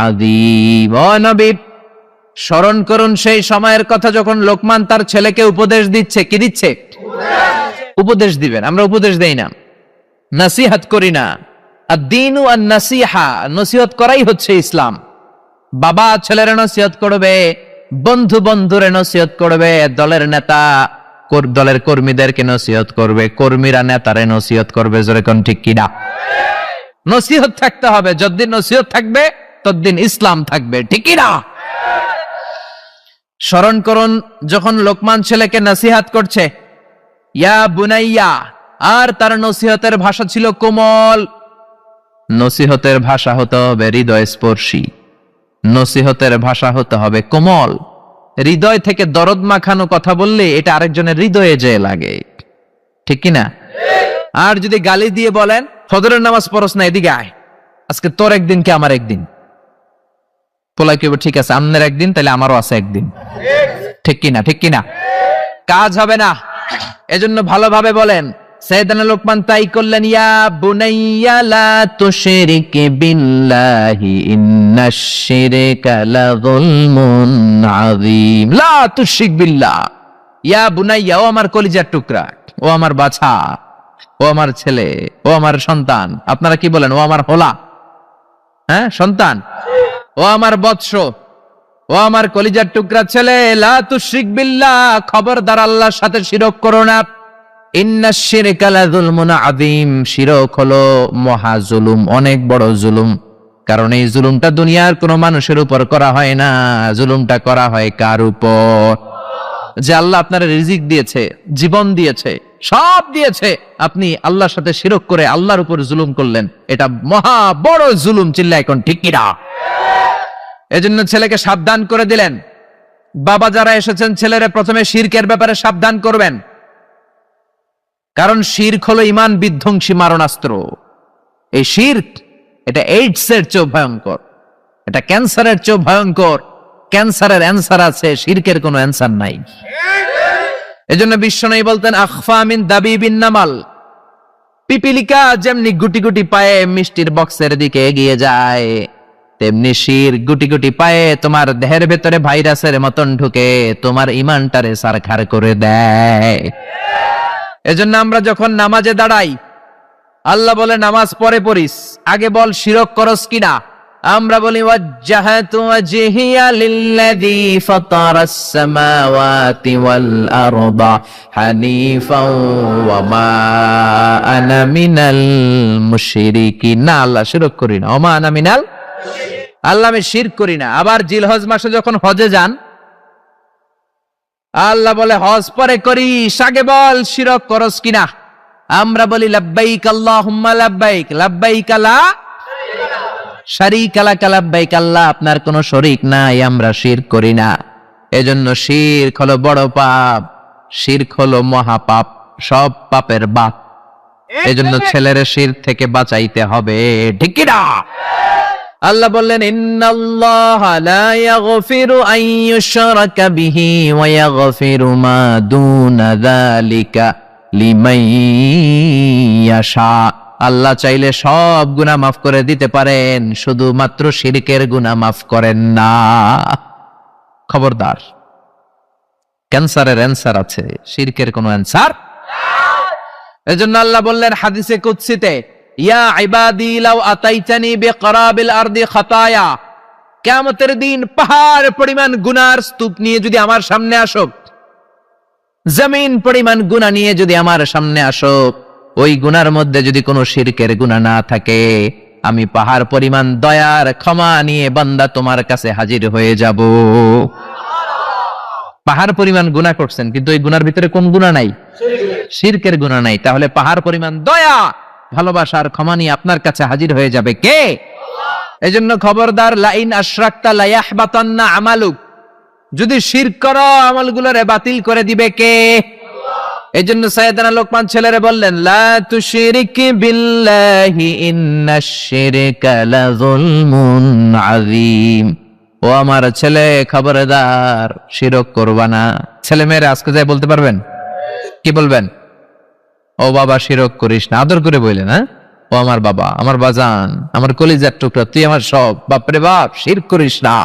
عَظِيمٌ। ও নবী, স্মরণ করুন সেই সময়ের কথা যখন লোকমান তার ছেলেকে উপদেশ দিচ্ছে। কি দিচ্ছে? উপদেশ দিবেন। আমরা উপদেশ দেই না, নসিহত করি না। আদ-দীনু আন-নাসিহা, নসিহত করাই হচ্ছে ইসলাম। বাবা ছেলের নসিহত করবে, বন্ধু বন্ধুরে নসিহত করবে, দলের নেতা দলের কর্মীদেরকে নসিহত করবে, কর্মীরা নেতারে নসিহত করবে। জোরে কোন ঠিক কিনা? নসিহত থাকতে হবে। যতদিন নসিহত থাকবে ততদিন ইসলাম থাকবে। ঠিক কিনা? স্মরণ করুন যখন লোকমান ছেলেকে নসিহত করছে, ইয়া বুনাইয়া, আর তার নসিহতের ভাষা ছিল কোমল। নসিহতের ভাষা হতে হবে হৃদয় স্পর্শী, নসিহতের ভাষা হতে হবে কোমল। হৃদয় থেকে দরদ মাখানো কথা বললে এটা আরেকজনের হৃদয়ে যেয়ে লাগে, ঠিক কিনা? আর যদি গালি দিয়ে বলেন ফজরের নামাজ পড়স না, এদিকে আয়, আজকে তোর একদিন কি আমার একদিন, পোলা কেউ ঠিক আছে আমনের একদিন, তাহলে আমারও আছে একদিন, ঠিক কিনা? ঠিক কিনা? কাজ হবে না। এজন্য ভালোভাবে বলেন। সাইয়েদনা লোকমান তাই করলেন, ইয়া বুনাইয়া লা তুশরিক বিল্লাহি ইন্নাশ শিরকা লাযুলমুন আযীম। লা তুশরিক বিল্লাহ, ইয়া বুনাইয়া, ও আমার কলিজার টুকরা, ও আমার বাছা, ও আমার ছেলে, ও আমার সন্তান। আপনারা কি বলেন? ও আমার হোলা, হ্যাঁ সন্তান, ও আমার বৎস, ও আমার কলিজার টুকরা ছেলে, লা তুশরিক বিল্লাহ, খবরদার আল্লাহর সাথে শিরক করো না। ইন্নাশ শিরকা লাযুলমুন আযীম, শিরক হলো মহা জুলুম, অনেক বড় জুলুম। কারণ এই জুলুমটা দুনিয়ার কোনো মানুষের উপর করা হয় না, জুলুমটা করা হয় কার উপর? যে আল্লাহ আপনার রিজিক দিয়েছে, জীবন দিয়েছে, সব দিয়েছে, আপনি আল্লাহর সাথে শিরক করে আল্লাহর উপর জুলুম করলেন, এটা মহা বড় জুলুম। চিল্লা এখন ঠিক কিনা? এজন্য ছেলেকে সাবধান করে দিলেন। বাবা যারা এসেছেন, ছেলেরা প্রথমে শিরকের ব্যাপারে সাবধান করবেন, কারণ শিরক হলো ঈমান বিধ্বংসী মারণাস্ত্র। এই শিরক, এটা এইডস এর চেয়েও ভয়ঙ্কর, এটা ক্যান্সারের চেয়েও ভয়ঙ্কর। ক্যান্সারের অ্যান্সার আছে, শিরকের কোনো অ্যান্সার নাই। এজন্য বিশ্বনবী বলতেন, আখফা মিন দাবিবিন নামাল, পিপিলিকা যেমনি গুটি গুটি পায়ে মিষ্টির বক্সের দিকে এগিয়ে যায়, তেমনি শির গুটি গুটি পায়ে তোমার দেহের ভেতরে ভাইরাসের মতন ঢুকে তোমার ঈমানটারে সারখার করে দেয়। এজন্য আমরা যখন নামাজে দাঁড়াই, আল্লাহ বলে নামাজ পরে পড়িস, আগে বল শিরক করস কিনা। আমরা বলি ওয়াজ্জাহাতু ওয়াজহিয়া লিল্লাযী ফাতারাস সামাওয়াতি ওয়াল আরদা হানিফাও ওয়া মা আনা মিনাল মুশরিকিন। না, আল্লাহ শিরক করি না, ওয়া মা আনা মিনাল, আল্লাহ আমি শিরক করি না। আবার জিলহজ মাসে যখন হজে যান, আল্লাহ বলে হজ পরে করিস, আগে বল শিরক করস কিনা। আমরা বলি লাব্বাইক আল্লাহুম্মা লাব্বাইক, লাব্বাইক লা শারীকা লাক লাব্বাইক, আল্লাহ আপনার কোনো শরীক নাই, আমরা শিরক করি না। এজন্য শিরক হলো বড় পাপ, শিরক হলো মহাপাপ, সব পাপের বাপ। এজন্য ছেলের শিরক থেকে বাঁচাইতে হবে, ঠিক কি না? আল্লাহ বললেন, ইন্নাল্লাহা লা ইয়াগফিরু আন ইউশরাকা বিহি ওয়া ইয়াগফিরু মা দুনা যালিকা লিমান ইয়াশা। আল্লাহ চাইলে সব গুনাহ মাফ করে দিতে পারেন, শুধুমাত্র শিরকের গুনাহ মাফ করেন না। খবরদার, ক্যান্সারের অ্যান্সার আছে, শিরকের কোনো অ্যান্সার। এজন্য আল্লাহ বললেন হাদিসে কুদসিতে, ইয়া ইবাদি লাউ আতাইতানি বিকরাবিল আরদি খাতায়া, কিয়ামতের দিন পাহাড় পরিমাণ গুনার স্তূপ নিয়ে যদি আমার সামনে আসো, জমিন পরিমাণ গুনাহ নিয়ে যদি আমার সামনে আসো, ওই গুনার মধ্যে যদি কোনো শিরকের গুনাহ না থাকে, আমি পাহাড় পরিমাণ দয়ার ক্ষমা নিয়ে বান্দা তোমার কাছে হাজির হয়ে যাব। পাহাড় পরিমাণ গুনাহ করছেন, কিন্তু ওই গুনার ভিতরে কোন গুনাহ নাই? শিরকের গুনাহ নাই। তাহলে পাহাড় পরিমাণ দয়া, ভালোবাসার ক্ষমা নিয়ে আপনার কাছে হাজির হয়ে যাবে কে? এজন্য খবরদার, লাইন আশরাকতা লা ইয়াহবাতান্না আমালুক, যদি শিরক করো আমলগুলোরে বাতিল করে দিবে কে? এজন্য সাইয়েদনা লোকমান ছেলেরে বললেন, লা তুশরিক বিল্লাহি ইন্নাশ শিরকা লাযুলমুন আযীম। ও আমার ছেলে, খবরদার শিরক করবা না। ছেলে মেয়েরা আজকে যাই বলতে পারবেন? কি বলবেন? ও বাবা শিরক করিস না, আদর করে বললেন। হ্যাঁ, ও আমার বাবা, আমার বাজান, আমার কলিজার টুকরা, তুই আমার সব। বাপরে বাপ, শিরক করিস না,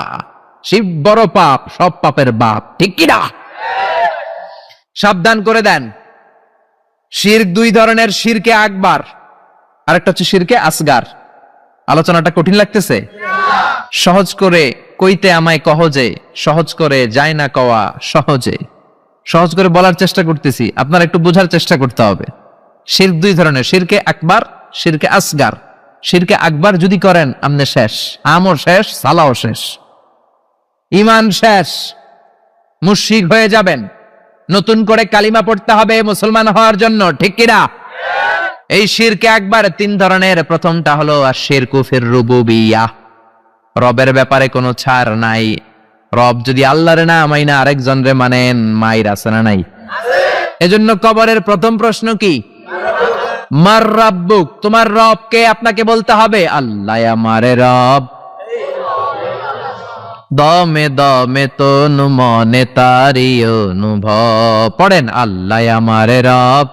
শিব বড় পাপ, সব পাপের বাপ, ঠিক কি না? সাবধান করে দেন। শিরক দুই ধরনের, শিরকে আকবার, আরেকটা হচ্ছে শিরকে আসগার। আলোচনাটা কঠিন লাগতেছে? সহজ করে কইতে আমায় কহজে, সহজ করে যায় না কওয়া সহজে। সহজ করে বলার চেষ্টা করতেছি, আপনারা একটু বোঝার চেষ্টা করতে হবে। শিরক দুই ধরনের, শিরকে আকবার, শিরকে আসগার। শিরকে আকবার যদি করেন, আপনি শেষ, আমও শেষ, সালাও শেষ, ঈমান শেষ, মুশরিক হয়ে যাবেন। নতুন করে কালিমা পড়তে হবে মুসলমান হওয়ার জন্য, ঠিক কিনা? এই শিরক একবারে তিন ধরনের। প্রথমটা হলো আশ-শিরকু ফির রুবুবিয়্যাহ, রবের ব্যাপারে কোনো ছাড় নাই। রব যদি আল্লাহরে না মাইনা আরেকজনরে মানেন, মাইর আছে না নাই? এজন্য কবরের প্রথম প্রশ্ন কি? মার রাব্বুক, তোমার রব কে? আপনাকে বলতে হবে আল্লাহ আমারে রব। দমে দমে তনু মনে তারি অনুভব, পড়েন আল্লাহ আমারে রব।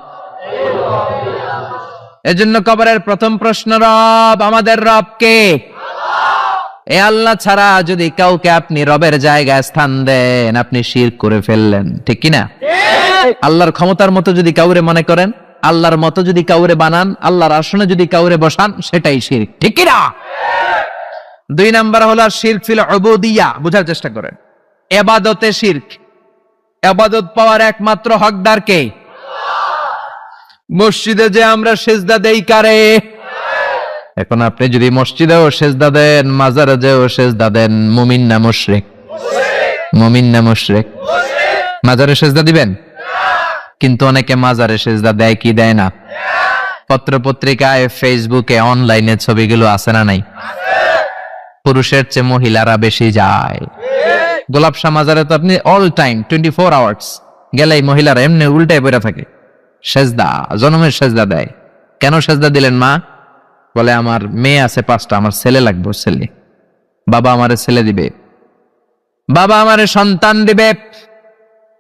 এজন্য কবরের প্রথম প্রশ্ন রব, আমাদের রব কে? এ আল্লাহ ছাড়া যদি কাউকে আপনি রবের জায়গায় স্থান দেন, আপনি শিরক করে ফেললেন, ঠিক কিনা? আল্লাহর ক্ষমতার মতো যদি কাউরে মনে করেন, আল্লাহর মতো যদি কাউরে বানান, আল্লাহর আসনে যদি কাউরে বসান, সেটাই শিরক, ঠিক কিনা? দুই নাম্বার হলো শিরক ফিল উবুদিয়্যাহ, বুঝার চেষ্টা করেন। ইবাদতে শিরক, ইবাদত পাওয়ার একমাত্র হকদার কে? মসজিদে যে আমরা সেজদা দেই কারে? এখন আপনি যদি মসজিদেও সেজদা দেন, মাজারে যেও সেজদা দেন, মুমিন না মুশরিক? মুমিন না মুশরিক? মাজারে সেজদা দিবেন? কিন্তু অনেকে মাজারে সেজদা দেয় কি দেয় না? পত্র পত্রিকায়, ফেসবুকে, অনলাইনে ছবিগুলো আছে না নাই? পুরুষের চেয়ে মহিলারা বেশি যায়। গোলাপ শাহ মাজারে তো আপনি অল টাইম 24 আওয়ার্স গেলেই মহিলারা এমনি উল্টায় পড়ে থাকে, সেজদা, জনমের সেজদা দেয়। কেন সেজদা দিলেন মা? বলে আমার মেয়ে আছে 5টা, আমার ছেলে লাগবে, ছেলে। বাবা আমারে ছেলে দিবে, বাবা আমারে সন্তান দিবে।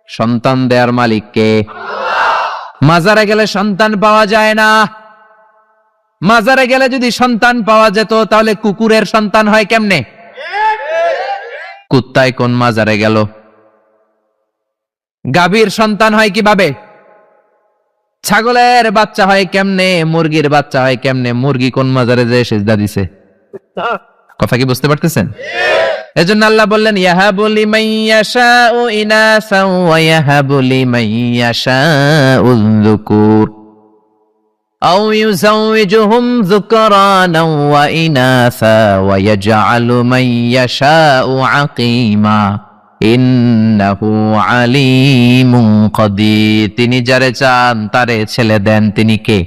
সন্তান দেয়ার মালিক কে? মাজারে গেলে সন্তান পাওয়া যায় না। মাজারে গেলে যদি সন্তান পাওয়া যেত, তাহলে কুকুরের সন্তান হয় কেমনে? কুত্তায় কোন মাজারে গেল? গাভীর সন্তান হয় কিভাবে? ছাগলের বাচ্চা হয় কেমনে? মুরগির বাচ্চা হয় কেমনে? মুরগি কোন মাজারে যে সেজদা দিছে? কথা কি বুঝতে পারতেছেন? এজন্য আল্লাহ বললেন ইয়াহাবু লিমান ইয়াশাউ ইনাসা ওয়া ইয়াহাবু লিমান ইয়াশাউ যুকুর আও ইউযাওয়িজুহুম যুকরানা ওয়া ইনাসা ওয়া ইয়াজআলু মান ইয়াশাউ আকীমা ইন্নাহু আলীমুন কাদির। তিনি যারে চান তারে ছেলে দেন, তিনি কে?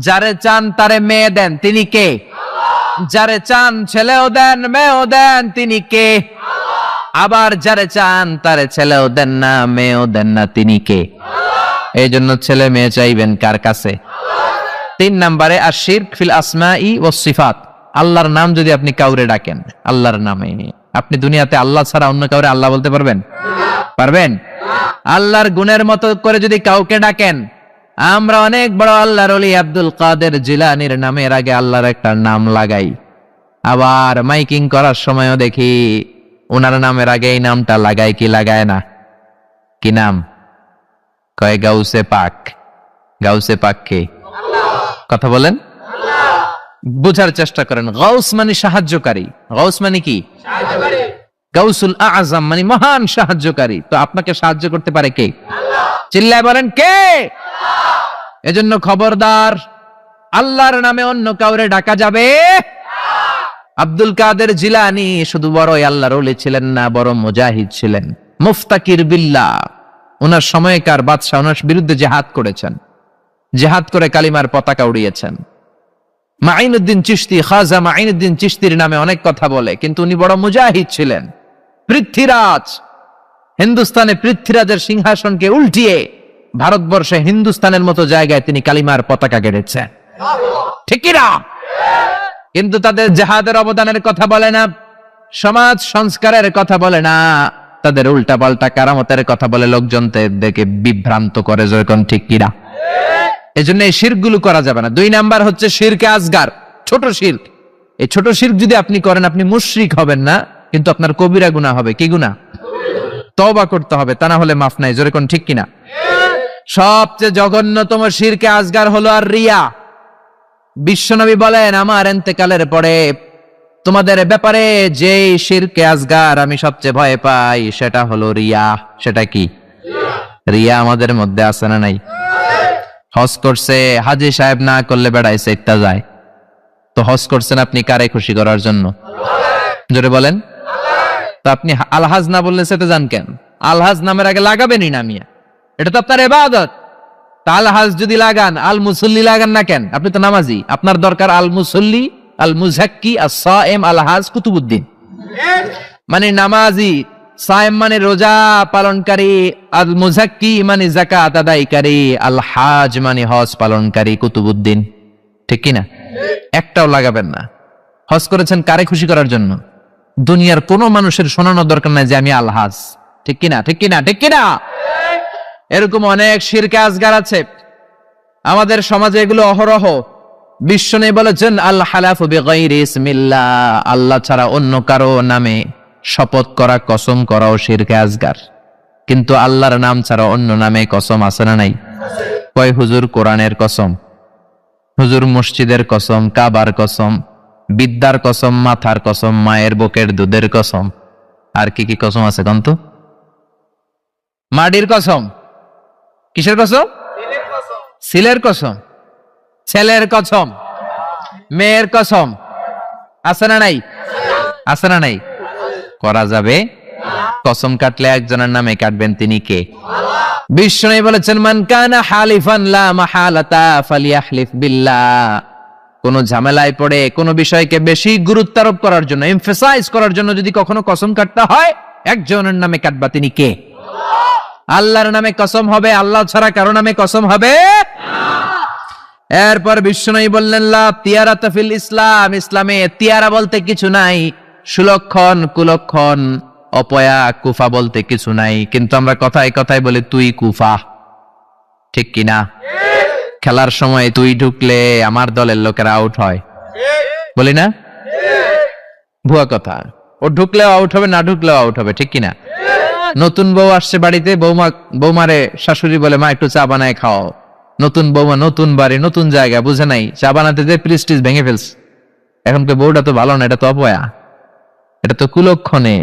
যারে চান তারে মেয়ে দেন, তিনি কে? যারে চান ছেলেও দেন, মেয়েও দেন, তিনি কে? আবার যারে চান তারে ছেলেও দেন না, মেয়েও দেন না, তিনি কে? এই জন্য ছেলে মেয়ে চাইবেন কার কাছে? 3 নম্বরে আশ-শিরক ফিল আসমাই ওয়াস সিফাত, আল্লাহর নাম যদি আপনি কাউরে ডাকেন, আল্লাহর নামে, আপনি দুনিয়াতে আল্লাহ ছাড়া অন্য কাউরে আল্লাহ বলতে পারবেন? পারবেন? আল্লাহর গুণের মতো করে যদি কাউকে ডাকেন, আমরা অনেক বড় আল্লাহর ওলি আব্দুল কাদের জিলানীর নামের আগে আল্লাহর একটা নাম লাগাই, আবার মাইকিং করার সময়ও দেখি ওনার নামের আগে এই নামটা লাগায় কি লাগায় না? কি নাম? কয় গাউসে পাক। গাউসে পাক কে? কথা বলেন, বুঝার চেষ্টা করেন। গাউস মানে সাহায্যকারী। গাউস মানে কি? সাহায্যকারী। গাউসুল আযম মানে মহান সাহায্যকারী। তো আপনাকে সাহায্য করতে পারে কে? আল্লাহ। চিল্লায় বলেন কে? আল্লাহ। এজন্য খবরদার, আল্লাহর নামে অন্য কাউরে ডাকা যাবে না। আব্দুল কাদের জিলানী শুধু বড়ই আল্লাহর ওলি ছিলেন না, বড় মুজাহিদ ছিলেন, মুফতাকির বিল্লাহ। ওনার সময়কার বাদশা ওনার বিরুদ্ধে জিহাদ করেছেন, জিহাদ করে কালিমার পতাকা উড়িয়েছেন। মাইনুদ্দিন চিশতি, খাজা মাইনুদ্দিন চিশতির নামে অনেক কথা বলে, কিন্তু উনি বড় মুজাহিদ ছিলেন। পৃথ্বীরাজ, হিন্দুস্তানে পৃথ্বীরাজের সিংহাসনকে উল্টিয়ে ভারতবর্ষে হিন্দুস্তানের মতো জায়গায় তিনি কালিমার পতাকা গেড়েছেন, ঠিক কি না? কিন্তু তাদের জিহাদের অবদানের কথা বলে না, সমাজ সংস্কারের কথা বলে না, তাদের উল্টা পাল্টা কারামতের কথা বলে লোকজনদের দেখে বিভ্রান্ত করে, যখন ঠিক কিনা? এজন্য এই শিরকগুলো করা যাবে না। 2 নাম্বার হচ্ছে শিরকে আসগার, ছোট শিরক। এই ছোট শিরক যদি আপনি করেন, আপনি মুশরিক হবেন না, কিন্তু আপনার কবিরা গুনাহ হবে। কি গুনাহ? তওবা করতে হবে, তা না হলে মাফ নাই। জোরে কোন ঠিক কিনা? সবচেয়ে জঘন্যতম শিরকে আসগার হলো আর রিয়া। বিশ্বনবী বলেন, আমার ইন্তেকালের পরে তোমাদের ব্যাপারে যে শিরকে আসগার আমি সবচেয়ে ভয় পাই, সেটা হলো রিয়া। সেটা কি? রিয়া আমাদের মধ্যে আছে না নাই? হজ করছে, হাজী সাহেব না করলে বেড়াইছে একটা যায়। তো হজ করছেন আপনি কারে খুশি করার জন্য? জোরে বলেন। তো আপনি আলহাজ না বললে সেটা জান কেন? আলহাজ নামের আগে লাগাবেনই না মিয়া, এটা তো আপনার ইবাদত। আলহাজ যদি লাগান, আল মুসল্লি লাগান না কেন? আপনি তো নামাজি, আপনার দরকার আল মুসল্লি, আল মুজাক্কি, as-সাইম, আলহাজ কুতুবউদ্দিন। মানে নামাজি, সাইম মানে রোজা পালনকারী, আল মুজাক্কি মানে যাকাত আদায়কারী, আল হাজ মানে হজ পালনকারী, কুতুবউদ্দিন। ঠিক কি না? একটাও লাগাবেন না। হজ করেছেন কারে খুশি করার জন্য? দুনিয়ার কোন মানুষের শোনানোর দরকার নাই যে আমি আলহাজ। ঠিক কি না? ঠিক কি না? ঠিক কি না? এরকম অনেক শিরকে আসগার আছে আমাদের সমাজে, এগুলো অহরহ। বিশ্বনবী বলেছেন আল হালাফু বিগাইরি ইসমিল্লাহ, আল্লাহ ছাড়া অন্য কারো নামে শপথ করা, কসম করাও শিরকে আসগার। কিন্তু আল্লাহর নাম ছাড়া অন্য নামে কসম আছে না নাই? কয় হুজুর কোরআনের কসম, হুজুর মসজিদের কসম, কাবার কসম, বিদ্যার কসম, মাথার কসম, মায়ের বুকের দুধের কসম। আর কি কি কসম আছে কন্ত? মাটির কসম। কিসের কসম? সিলের কসম, ছেলের কসম, মেয়ের কসম। আছে না নাই? আছে না নাই? করা যাবে। কসম কাটলে একজনের নামে কাটবেন, তিনি কে? বিশ্বনবী বলেছেন মান কানা হালিফান লা মাহালাতা ফালিয়াহলিফ বিল্লাহ। কোন ঝামেলায় পড়ে কোন বিষয়কে বেশি গুরুত্ব আরোপ করার জন্য, এমফাসাইজ করার জন্য যদি কখনো কসম কাটতে হয়, একজনের নামে কাটবা, তিনি কে? আল্লাহর নামে কসম হবে, আল্লাহ ছাড়া কারো নামে কসম হবে না। এরপর বিশ্বনবী বললেন লা তিয়ারাতা ফিল ইসলাম, ইসলামে তিয়ারা বলতে কিছু নাই, সুলক্ষণ, কুলক্ষণ, অপয়া, কুফা বলতে কিছু নাই। কিন্তু আমরা কথায় কথায় বলি তুই কুফা। ঠিক কিনা? খেলার সময় তুই ঢুকলে আমার দলের লোকেরা আউট হয়, বলি না? ভুয়া কথা। ও ঢুকলেও আউট হবে, না ঢুকলেও আউট হবে। ঠিক কিনা? নতুন বউ আসছে বাড়িতে, বৌমারে শাশুড়ি বলে মা একটু চা বানায় খাও। নতুন বৌমা, নতুন বাড়ি, নতুন জায়গা, বুঝে নাই, চা বানাতে যে প্রেস্টিজ ভেঙে ফেলছে। এখন তো বউটা তো ভালো না, এটা তো অপয়া, এটা তো কুলক্ষণে,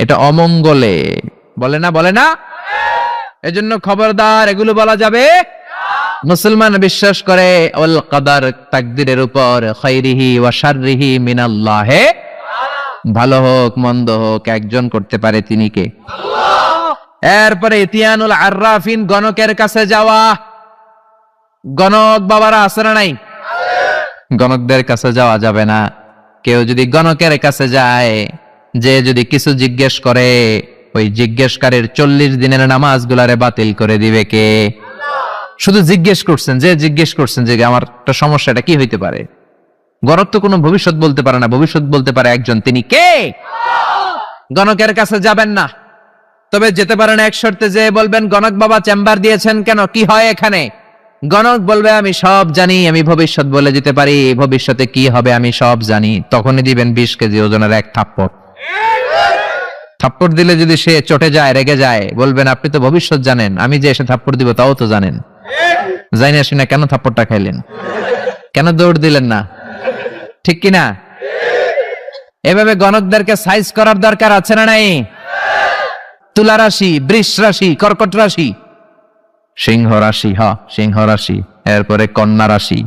এটা অমঙ্গলে, বলে না? বলে না? এজন্য খবরদার, এগুলো বলা যাবে। মুসলমান বিশ্বাস করে ওয়াল কদর, তাকদীরের উপর, খাইরিহি ওয়া শাররিহি মিনাল্লাহ, ভালো হোক মন্দ হোক একজন করতে পারে, তিনি কে? এরপরে ইতিয়ানুল আররাফিন, গণকের কাছে যাওয়া। গণক বাবারা আছে না নাই? গণকদের কাছে যাওয়া যাবে না। কেউ যদি গণকের কাছে যায়, যে যদি কিছু জিজ্ঞেস করে, ওই জিজ্ঞেসকারীর 40 দিনের নামাজগুলারে বাতিল করে দিবে কে? শুধু জিজ্ঞেস করছেন, যে জিজ্ঞেস করছেন যে আমার একটা সমস্যা, এটা কি হইতে পারে? গণক তো কোনো ভবিষ্যৎ বলতে পারে না, ভবিষ্যৎ বলতে পারে একজন, তিনি কে? গণকের কাছে যাবেন না। তবে যেতে পারেন এক শর্তে, যে বলবেন গণক বাবা চেম্বার দিয়েছেন কেন, কি হয় এখানে? গণক বলবে আমি সব জানি, আমি ভবিষ্যৎ বলে দিতে পারি, ভবিষ্যতে কি হবে আমি সব জানি। তখনই দিবেন 20 কেজি ওজনের এক থাপ্পড়। থাপ্পড় দিলে যদি সে চটে যায়, রেগে যায়, বলবেন আপনি তো ভবিষ্যৎ জানেন, আমি যে এসে থাপ্পড় দিব তাও তো জানেন। জানি আসি না, কেন থাপ্পড়টা খাইলেন? কেন দৌড় দিলেন না? ঠিক কিনা? এভাবে গণকদেরকে সাইজ করার দরকার আছে না নাই? তুলা রাশি, বৃষ রাশি, কর্কট রাশি, সিংহ রাশি, সিংহ রাশি, এরপরে কন্যা রাশি,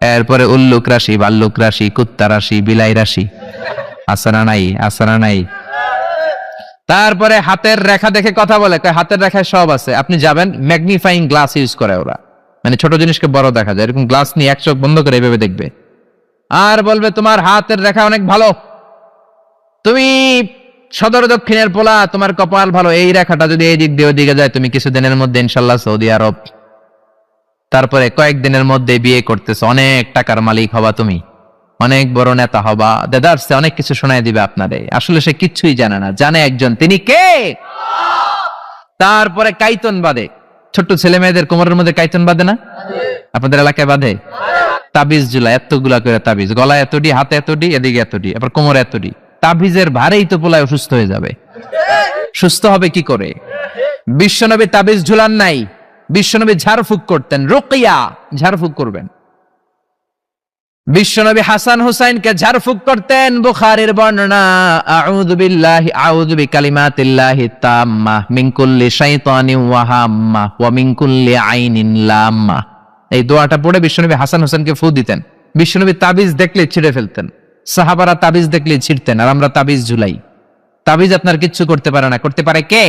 এরপরে উল্লুক রাশি, ভাল্লুক রাশি, কুত্তা রাশি, বিলাই রাশি। আছে না নাই? আছে না নাই? তারপরে হাতের রেখা দেখে কথা বলে, হাতের রেখায় সব আছে। আপনি যাবেন, ম্যাগনিফাইং গ্লাস ইউজ করে ওরা, মানে ছোট জিনিসকে বড় দেখা যায়, এরকম গ্লাস নিয়ে এক চোখ বন্ধ করে এভাবে দেখবে, আর বলবে তোমার হাতের রেখা অনেক ভালো, তুমি সদর দক্ষিণের পোলা, তোমার কপাল ভালো, এই রেখাটা যদি এই দিক দিয়ে ওদিকে যায়, তুমি কিছুদিনের মধ্যে ইনশাল্লাহ সৌদি আরব, তারপরে কয়েকদিনের মধ্যে বিয়ে করতেছ, অনেক টাকার মালিক হবা, তুমি অনেক বড় নেতা হবা, দেদারসে অনেক কিছু শোনায় দিবে আপনারে। আসলে সে কিচ্ছুই জানে না, জানে একজন, তিনি কে? তারপরে কাইতন বাঁধে, ছোট্ট ছেলে মেয়েদের কোমরের মধ্যে কাইতন বাঁধে না? আপনাদের এলাকায় বাঁধে? তাবিজ ঝুলা, এতগুলা করে তাবিজ, গলায় এতটি, হাতে এতটি, এদিকে এতটি, আবার কোমরে এতটি। তাবিজের ভারেই তো পোলায় অসুস্থ হয়ে যাবে। সুস্থ হবে কি করে? বিশ্বনবী তাবিজ ঝুলান নাই, বিশ্বনবী ঝাড়ফুঁক করতেন, রুকিয়া, ঝাড়ফুঁক করবেন। বিশ্বনবী হাসান হুসাইনকে ঝাড়ফুঁক করতেন। বুখারীর বর্ণনা, আউযু বিল্লাহি, আউযু বিকালিমাতিল্লাহি তাম্মাহ মিন কুল্লি শাইতানিন ওয়া হাম্মাহ ওয়া মিন কুল্লি আইনিন লাম্মাহ। এই দোয়াটা পড়ে বিশ্বনবী হাসান হুসাইনকে ফু দিতেন। বিশ্বনবী তাবিজ দেখলে ছিঁড়ে ফেলতেন, সাহাবারা তাবিজ দেখলে ছিঁড়তেন, আর আমরা তাবিজ ঝুলাই। তাবিজ আপনার কিচ্ছু করতে পারে না, করতে পারে কে?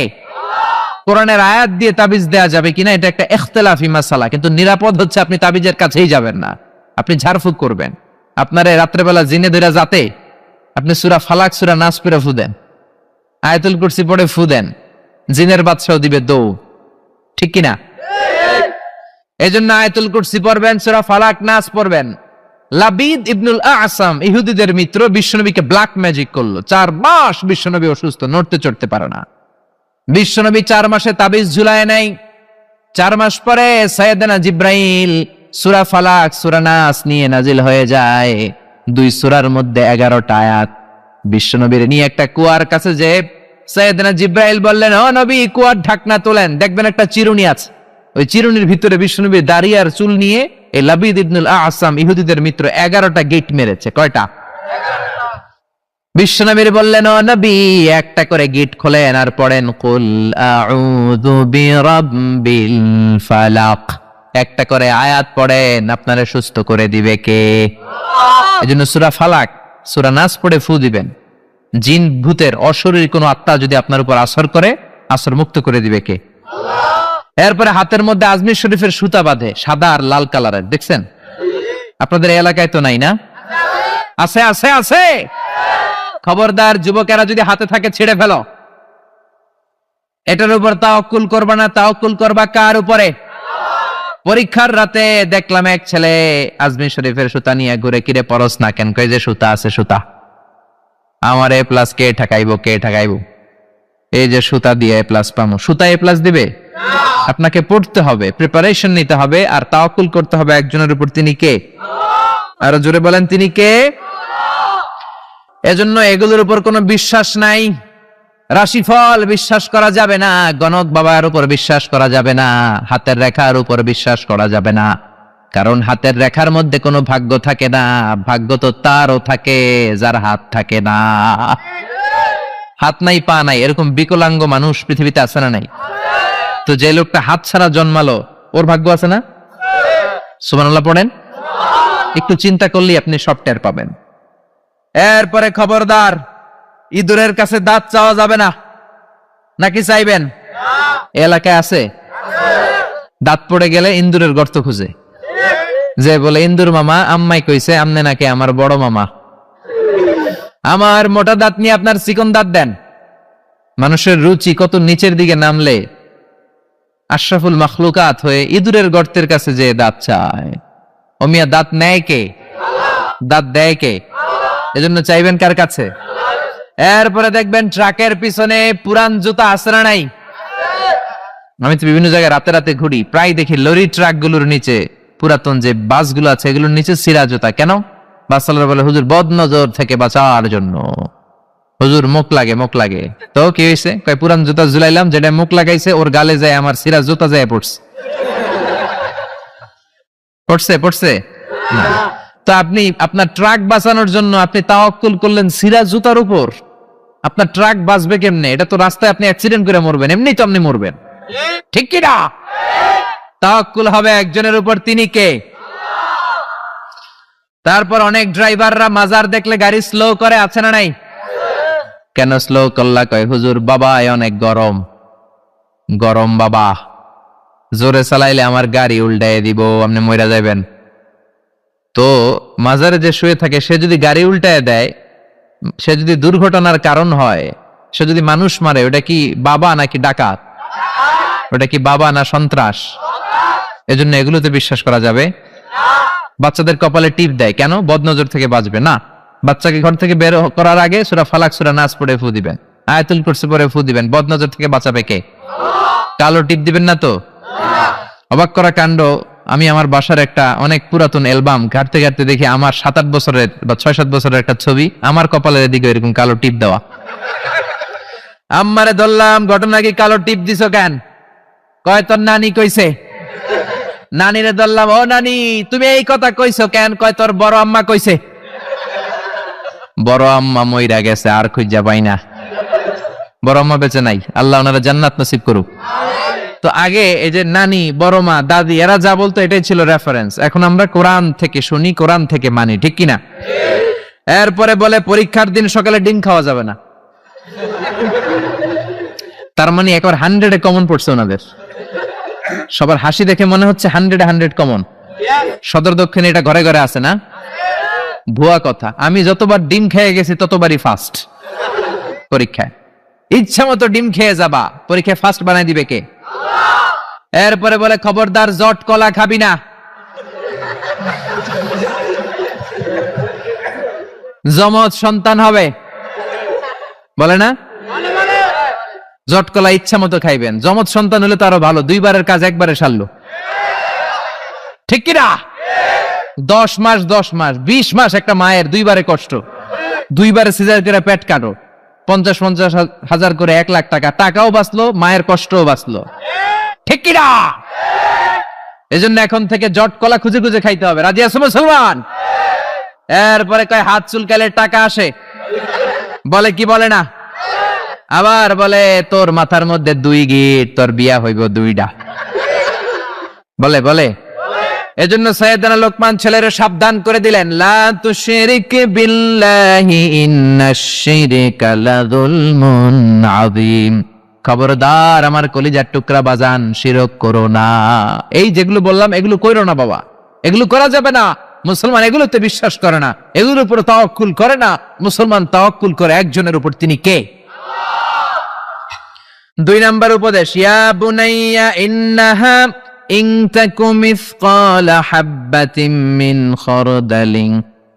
কোরআনের আয়াত দিয়ে তাবিজ দেয়া যাবে কিনা এটা একটা ইখতিলাফি মাসালা, কিন্তু নিরাপদ হচ্ছে আপনি তাবিজের কাছেই যাবেন না, আপনি ঝাড়ফুঁক করবেন। আপনারে রাত্রেবেলা জিনে ধরে যাতে আপনি সূরা ফালাক সূরা নাস পড়ে ফু দেন, আয়াতুল কুরসি পড়ে ফু দেন, জিনের বাদশাহ দিবে দৌ, ঠিক কিনা? এজন্য আয়াতুল কুরসি পড়বেন, সূরা ফালাক নাস পড়বেন। লাবিদ ইবনুল আসাম ইহুদিদের মিত্র বিশ্বনবীকে ব্ল্যাক ম্যাজিক করলো, 4 মাস বিশ্বনবী অসুস্থ, নড়তে চড়তে পারে না। বিশ্বনবী 4 মাসে তাবিজ ঝুলায় নাই। 4 মাস পরে সাইয়েদনা জিব্রাইল সূরা ফালাক সূরা নাস নিয়ে নাজিল হয়ে যায়। 2 সূরার মধ্যে 11টা আয়াত। বিশ্বনবীর নিয়ে একটা কুয়ার কাছে যে সাইয়েদনা জিব্রাইল বললেন, ও নবী, কুয়ার ঢাকনা তোলেন, দেখবেন একটা চিরুনি আছে। ওই চিরুনির ভিতরে বিশ্বনবী দাড়ি আর চুল নিয়ে এই লাবিদ ইবনুল আসাম ইহুদিদের মিত্র 11টা গেট মেরেছে। কয়টা? বিশ্বনবীর বললেন, ও নবী, একটা করে গেট খোলেন আর পড়েন কুল আউযু বিরাব্বিল ফালাক। একটা করে আয়াত পড়েন, আপনারে সুস্থ করে দিবে কে? এজন্য সূরা ফালাক সূরা নাস পড়ে ফু দিবেন। জিন ভূতের অশরীরী কোনো আত্মা যদি আপনার উপর আসর করে, আসর মুক্ত করে দিবে কে? এরপরে হাতের মধ্যে আজমির শরীফের সুতা বাঁধে, সাদা আর লাল কালারের, দেখছেন? আপনাদের এলাকায় তো নাই না? আছে আছে আছে। খবরদার, যুবকেরা যদি হাতে থাকে ছেড়ে ফেলো। এটার উপর তাওয়াক্কুল করবা না, তাওয়াক্কুল করবা কার উপরে? পরীক্ষার রাতে দেখলাম এক ছেলে আজমির শরীফের সুতা নিয়ে ঘুরে, কিরে পরস না কেন? কই যে সুতা আছে, সুতা আমার এ প্লাস কে ঠেকাইবো, কে ঠেকাইবো? এই যে সুতা দিয়ে এ প্লাস পামো। সুতা এ প্লাস দিবে? আপনাকে পড়তে হবে, প্রিপারেশন নিতে হবে, আর তাওয়াক্কুল করতে হবে একজনের উপর। তিনি কে? আরো জোরে বলেন, তিনি কে? এজন্য এগুলোর উপর কোনো বিশ্বাস নাই। রাশিফল বিশ্বাস করা যাবে না, গণক বাবার উপর বিশ্বাস করা যাবে না, হাতের রেখার উপর বিশ্বাস করা যাবে না। কারণ হাতের রেখার মধ্যে কোনো ভাগ্য থাকে না। ভাগ্য তো তারও থাকে যার হাত থাকে না। হাত নাই পা নাই এরকম বিকলাঙ্গ মানুষ পৃথিবীতে আছে না নাই? তো যে লোকটা হাত ছাড়া জন্মালো, ওর ভাগ্য আছে না? সুবহানাল্লাহ পড়েন। একটু চিন্তা করলেই আপনি সব টের পাবেন। এরপরে খবরদার, ইঁদুরের কাছে দাঁত চাওয়া যাবে না। নাকি চাইবেন? এলাকায় আছে দাঁত পড়ে গেলে ইন্দুরের গর্ত খুঁজে, যে বলে, ইন্দুর মামা, আম্মাই কইছে আমনে নাকি আমার বড় মামা, আমার মোটা দাঁত নিয়ে আপনার চিকন দাঁত দেন। মানুষের রুচি কত নিচের দিকে নামলে আশরাফুল মাখলুকাত হয়ে ইঁদুরের গর্তের কাছে যে দাঁত চায়। ও মিয়া, দাঁত নেয় কে? দাঁত দেয় কে? এজন্য চাইবেন কার কাছে? এরপরে দেখবেন ট্রাকের পিছনে পুরান জুতা আছে না নাই? আমি তো বিভিন্ন জায়গায় রাতে রাতে ঘুরি, প্রায় দেখি লরি ট্রাক গুলোর নিচে, পুরাতন যে বাসগুলো আছে এগুলোর নিচে ছিঁড়া জুতা। কেন? বাসওয়ালারা বলে, হুজুর বদনজর থেকে বাঁচার জন্য, হুজুর মুখ লাগে, মুখ লাগে। তো কি হয়েছে? কয় পুরান জুতা ঝুলাইলাম, যেটা মুখ লাগাইছে ওর গালে যায় আমার ছিঁড়া জুতা যায় পড়ছে। পড়ছে পড়ছে তো আপনি আপনার ট্রাক বাঁচানোর জন্য আপনি তাওয়াক্কুল করলেন ছিঁড়া জুতার উপর। আপনার ট্রাক বাঁচবে কেমনে? এটা তো রাস্তায় আপনি অ্যাক্সিডেন্ট করে মরবেন, এমনি তো আপনি মরবেন, ঠিক কি না? তাওয়াক্কুল হবে একজনের উপর, তিনি কে? তারপর অনেক ড্রাইভাররা মাজার দেখলে গাড়ি স্লো করে, আছে না নাই? কেন স্লো করলা? কয় হুজুর বাবা অনেক গরম, গরম বাবা, জোরে চালাইলে আমার গাড়ি উল্টায় দিব, আপনি মইরা যাবেন। তো মাজারে যে শুয়ে থাকে সে যদি গাড়ি উল্টায় দেয়, সে যদি দুর্ঘটনার কারণ হয়, সে যদি মানুষ মারে, ওটা কি বাবা নাকি ডাকাত? ওটা কি বাবা না সন্ত্রাস? এজন্য এগুলোতে বিশ্বাস করা যাবে। বাচ্চাদের কপালে টিপ দেয় কেন? বদনজর থেকে বাঁচবে না। বাচ্চাকে ঘর থেকে বের করার আগে সূরা ফালাক সূরা নাস পড়ে ফু দিবেন, আয়াতুল কুরসি পড়ে ফু দিবেন। বদনজর থেকে বাঁচাবে কে? কালো টিপ দিবেন না তো? অবাক করা কাণ্ড, আমি আমার বাসার একটা অনেক পুরাতন অ্যালবাম ঘাটতে ঘাটতে দেখি আমার 7-8 বছরের বা 6-7 বছরের একটা ছবি, আমার কপালের দিকে এরকম কালো টিপ দেওয়া। আম্মারে ধরলাম, ঘটনা কি কালো টিপ দিছো কেন? কয় তোর নানি কইছে। নানিরে ধরলাম, ও নানি তুমি এই কথা কইছো কেন? কয় তোর বড় আম্মা কইছে। বড় আম্মা মইরা গেছে, আর খুঁজা পাই না। বড় আম্মা বেঁচে নাই, আল্লাহ ওনারা জান্নাত নসিব করুক। তো আগে এই যে নানি, বড় মা, দাদি এরা যা বলতো এটাই ছিল রেফারেন্স। এখন আমরা কোরআন থেকে শুনি, কোরআন থেকে মানি, ঠিক কিনা? এরপরে বলে পরীক্ষার দিন সকালে ডিম খাওয়া যাবে না। তার মানে একবার 100-এ কমন পড়ছে ওনাদের। সবার হাসি দেখে মনে হচ্ছে 100-এ 100 কমন। সদর দক্ষিণে এটা ঘরে ঘরে আছে না? ভুয়া কথা। আমি যতবার ডিম খেয়ে গেছি ততবারই ফার্স্ট পরীক্ষায়। ইচ্ছা মতো ডিম খেয়ে যাবা, পরীক্ষায় ফার্স্ট বানাই দিবে কে? এরপরে বলে খবরদার জট কলা খাবি না, যমজ সন্তান হবে, বলে না? জট কলা ইচ্ছা মতো খাইবেন। যমজ সন্তান হলে তো আরো ভালো, 2বারের কাজ একবারে সারলো, ঠিক কিনা? 10 মাস 20 মাস একটা মায়ের 2বারে কষ্ট, 2বারে সিজার করে পেট কাটো, 50 হাজার করে 1 লাখ টাকা, টাকাও বাঁচলো, মায়ের কষ্টও বাঁচলো, ঠিক কিনা? এজন্য এখন থেকে জট কলা খুঁজে খুঁজে খাইতে হবে। রাজি আছো মুসলমান? এরপরে কয় হাত চুলকালে টাকা আসে, বলে কি বলে না? আবার বলে তোর মাথার মধ্যে 2 গিট, তোর বিয়া হইব 2টা, বলে বলে। এজন্য সাইয়েদনা লোকমান ছেলেরে সাবধান করে দিলেন, লা তুশরিক বিল্লাহি ইন্নাশ শিরকা লাযুলমুন আযীম। খবরদার আমার কলিজার টুকরা বাজান, শিরক করো না। এই যেগুলো বললাম এগুলো কইরো না বাবা, এগুলো করা যাবে না। মুসলমান এগুলোতে বিশ্বাস করে না, এগুলোর উপর তাওয়াক্কুল করে না। মুসলমান তাওয়াক্কুল করে একজনের উপর, তিনি কে? 2 নাম্বার উপদেশ, ইয়া বুনাইয়া ইন্নাহা ইন তাকু মিসকালা হাববাতিন মিন খারদালিন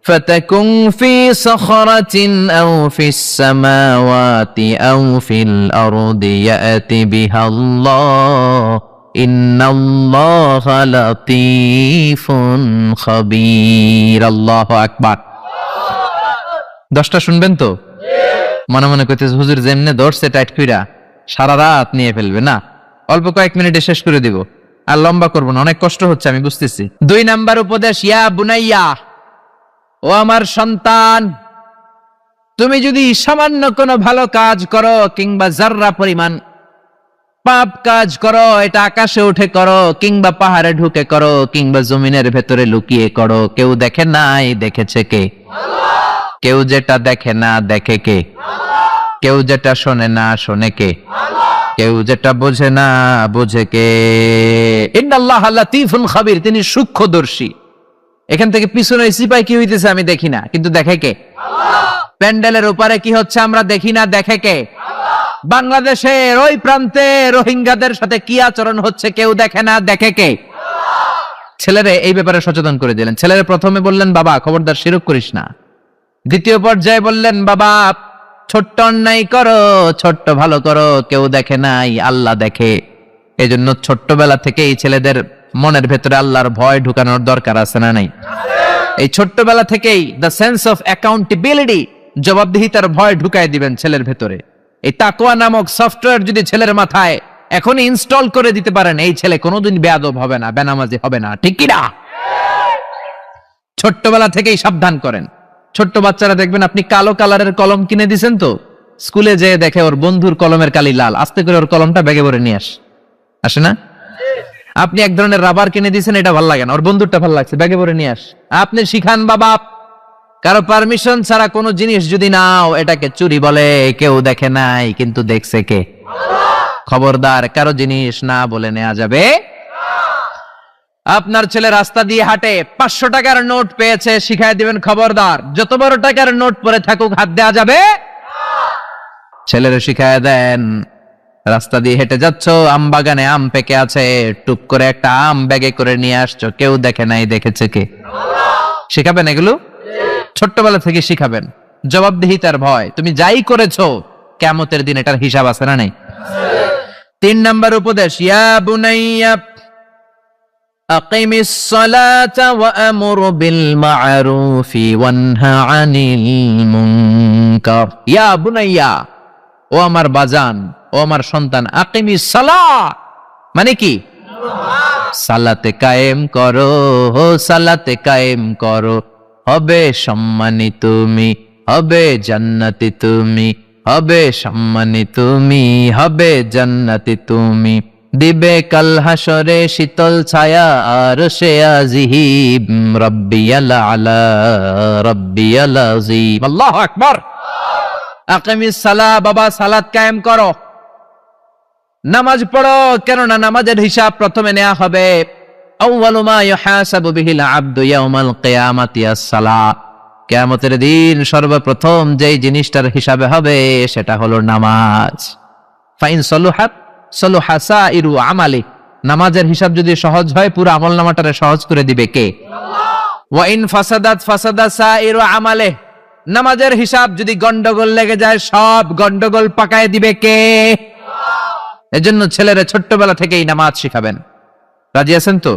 ফাতাকুন ফি সাখরাতিন আও ফিস সামাওয়াতি আও ফিল আরদি ইয়াতি বিহাল্লাহ ইন্নাল্লাহা লাতীফুন খাবীর। আল্লাহু আকবার। 10টা শুনবেন তো? মনে মনে কইতেছে হুজুর যেমনে ধরছে টাইট কইরা সারা রাত নিয়ে ফেলবে না, অল্প কয়েক মিনিটে শেষ করে দিব, আর লম্বা করব না, অনেক কষ্ট হচ্ছে আমি বুঝতেছি। 2 নাম্বার উপদেশ, ইয়া বুনাইয়া, ও আমার সন্তান, তুমি যদি সামান্য কোনো ভালো কাজ করো কিংবা যাররা পরিমাণ পাপ কাজ করো, এটা আকাশে উঠে করো কিংবা পাহাড়ে ঢুকে করো কিংবা জমিনের ভেতরে লুকিয়ে করো, কেউ দেখে নাই, দেখেছে কে? কেউ যেটা দেখে না দেখে কে? কেউ যেটা শোনে না শোনে কে? কেউ যেটা বোঝে না বোঝে কে? ইন্নাল্লাহা লাতীফুন খাবীর, তিনি সূক্ষ্মদর্শী। এখান থেকে পিছনে সিপাই কি হইতেছে আমি দেখি না, কিন্তু দেখে কে? প্যান্ডেলের উপরে কি হচ্ছে আমরা দেখি না, দেখে কে? বাংলাদেশের ওই প্রান্তে রোহিঙ্গাদের সাথে কি আচরণ হচ্ছে কেউ দেখে না, দেখে কে? ছেলেরে এই ব্যাপারে সচেতন করে দিলেন। ছেলেরে প্রথমে বললেন বাবা খবরদার শিরক করিস না, দ্বিতীয় পর্যায়ে বললেন বাবা ছোট্ট অন্যায় করো, ছোট্ট ভালো করো, কেউ দেখে নাই, আল্লাহ দেখে। এজন্য ছোট্টবেলা থেকে এই ছেলেদের মনের ভেতরে আল্লাহর ভয় ঢুকানোর দরকার আছে না নাই? এই ছোট্টবেলা থেকেই দ্য সেন্স অফ অ্যাকাউন্টেবিলিটি, জবাবদিহিতার ভয় ঢুকাই দিবেন ছেলের ভেতরে। এই তাকওয়া নামক সফটওয়্যার যদি ছেলের মাথায় এখনই ইনস্টল করে দিতে পারেন, এই ছেলে কোনোদিন বেয়াদব হবে না, বেনামাজি হবে না, ঠিক কি না? ছোট্টবেলা থেকেই সাবধান করেন। ছোট্ট বাচ্চারা দেখবেন আপনি কালো কালারের কলম কিনে দিছেন তো, স্কুলে যেয়ে দেখে ওর বন্ধুর কলমের কালি লাল, আস্তে করে ওর কলমটা ব্যাগে ভরে নিয়ে আসে না? আপনি এক ধরনের রাবার কিনে দিয়েছেন, এটা ভালো লাগে না, ওর বন্ধুরটা ভালো লাগছে, ব্যাগে ভরে নিয়ে আপনি শিখান বাবা, কারো পারমিশন ছাড়া কোনো জিনিস যদি নাও এটাকে চুরি বলে, কেউ দেখে নাই কিন্তু দেখছে কে? খবরদার কারো জিনিস না বলে নেওয়া যাবে। আপনার ছেলে রাস্তা দিয়ে হাঁটে, 500 টাকার নোট পেয়েছে, শিখাই দিবেন খবরদার যত বড় টাকার নোট পরে থাকুক হাত দেওয়া যাবে। ছেলেরে শিখায় দেন, রাস্তা দিয়ে হেঁটে যাচ্ছ, আম বাগানে আম পেকে আছে, টুক করে একটা আম ব্যাগে করে নিয়ে আসছো, কেউ দেখে নাই, দেখেছে কে? শিখাবেন এগুলো, ছোট্টবেলা থেকে শিখাবেন। জবাবদিহিতার ভয়, তুমি যাই করেছো কিয়ামতের দিন এটার হিসাব আছে না নাই? 3 নাম্বার উপদেশ, ইয়া বুনাইয়া আকিমিস সালাতা ওয়া আমুর বিল মা'রুফি ওয়ানহা আনিল মুনকার। ইয়া বুনাইয়া, ও আমার বাজান, ও আমার সন্তান, আকিমিস সালাত মানে কি? সালাতে কায়েম করো, সালাতে কায়েম করো, হবে সম্মানী তুমি, হবে জান্নাতি তুমি, হবে সম্মানী তুমি, হবে জান্নাতি তুমি, দিবে কাল হাসরে শীতল ছায়া আরশে আজিম, রাব্বিয়াল আলা রাব্বিয়াল আযীম। আল্লাহু আকবার। আকিমিস সালাহ, বাবা সালাত কায়েম করো। নামাজ পড়ো, কেননা নামাজের হিসাব প্রথমে নেওয়া হবে। আউয়ালু মা ইউহাসাবু বিহিল আবদু ইয়াউমাল কিয়ামাতি আস-সালাহ। কিয়ামতের দিন সর্বপ্রথম যেই জিনিসটার হিসাবে হবে সেটা হলো নামাজ। ফাইন সলুহাত সলুহা সাইরু আমালি। নামাজের হিসাব যদি সহজ হয় পুরো আমলনামাটারে সহজ করে দিবে কে? আল্লাহ। ওয়া ইন ফাসাদাত ফাসাদা সাইরু আমালে। নামাজের হিসাব যদি গন্ডগোল লেগে যায় সব গন্ডগোল পাকায় দিবে কে? আল্লাহ। এজন্য ছেলেরা ছোট্টবেলা থেকেই নামাজ শিখাবেন। রাজি আছেন তো?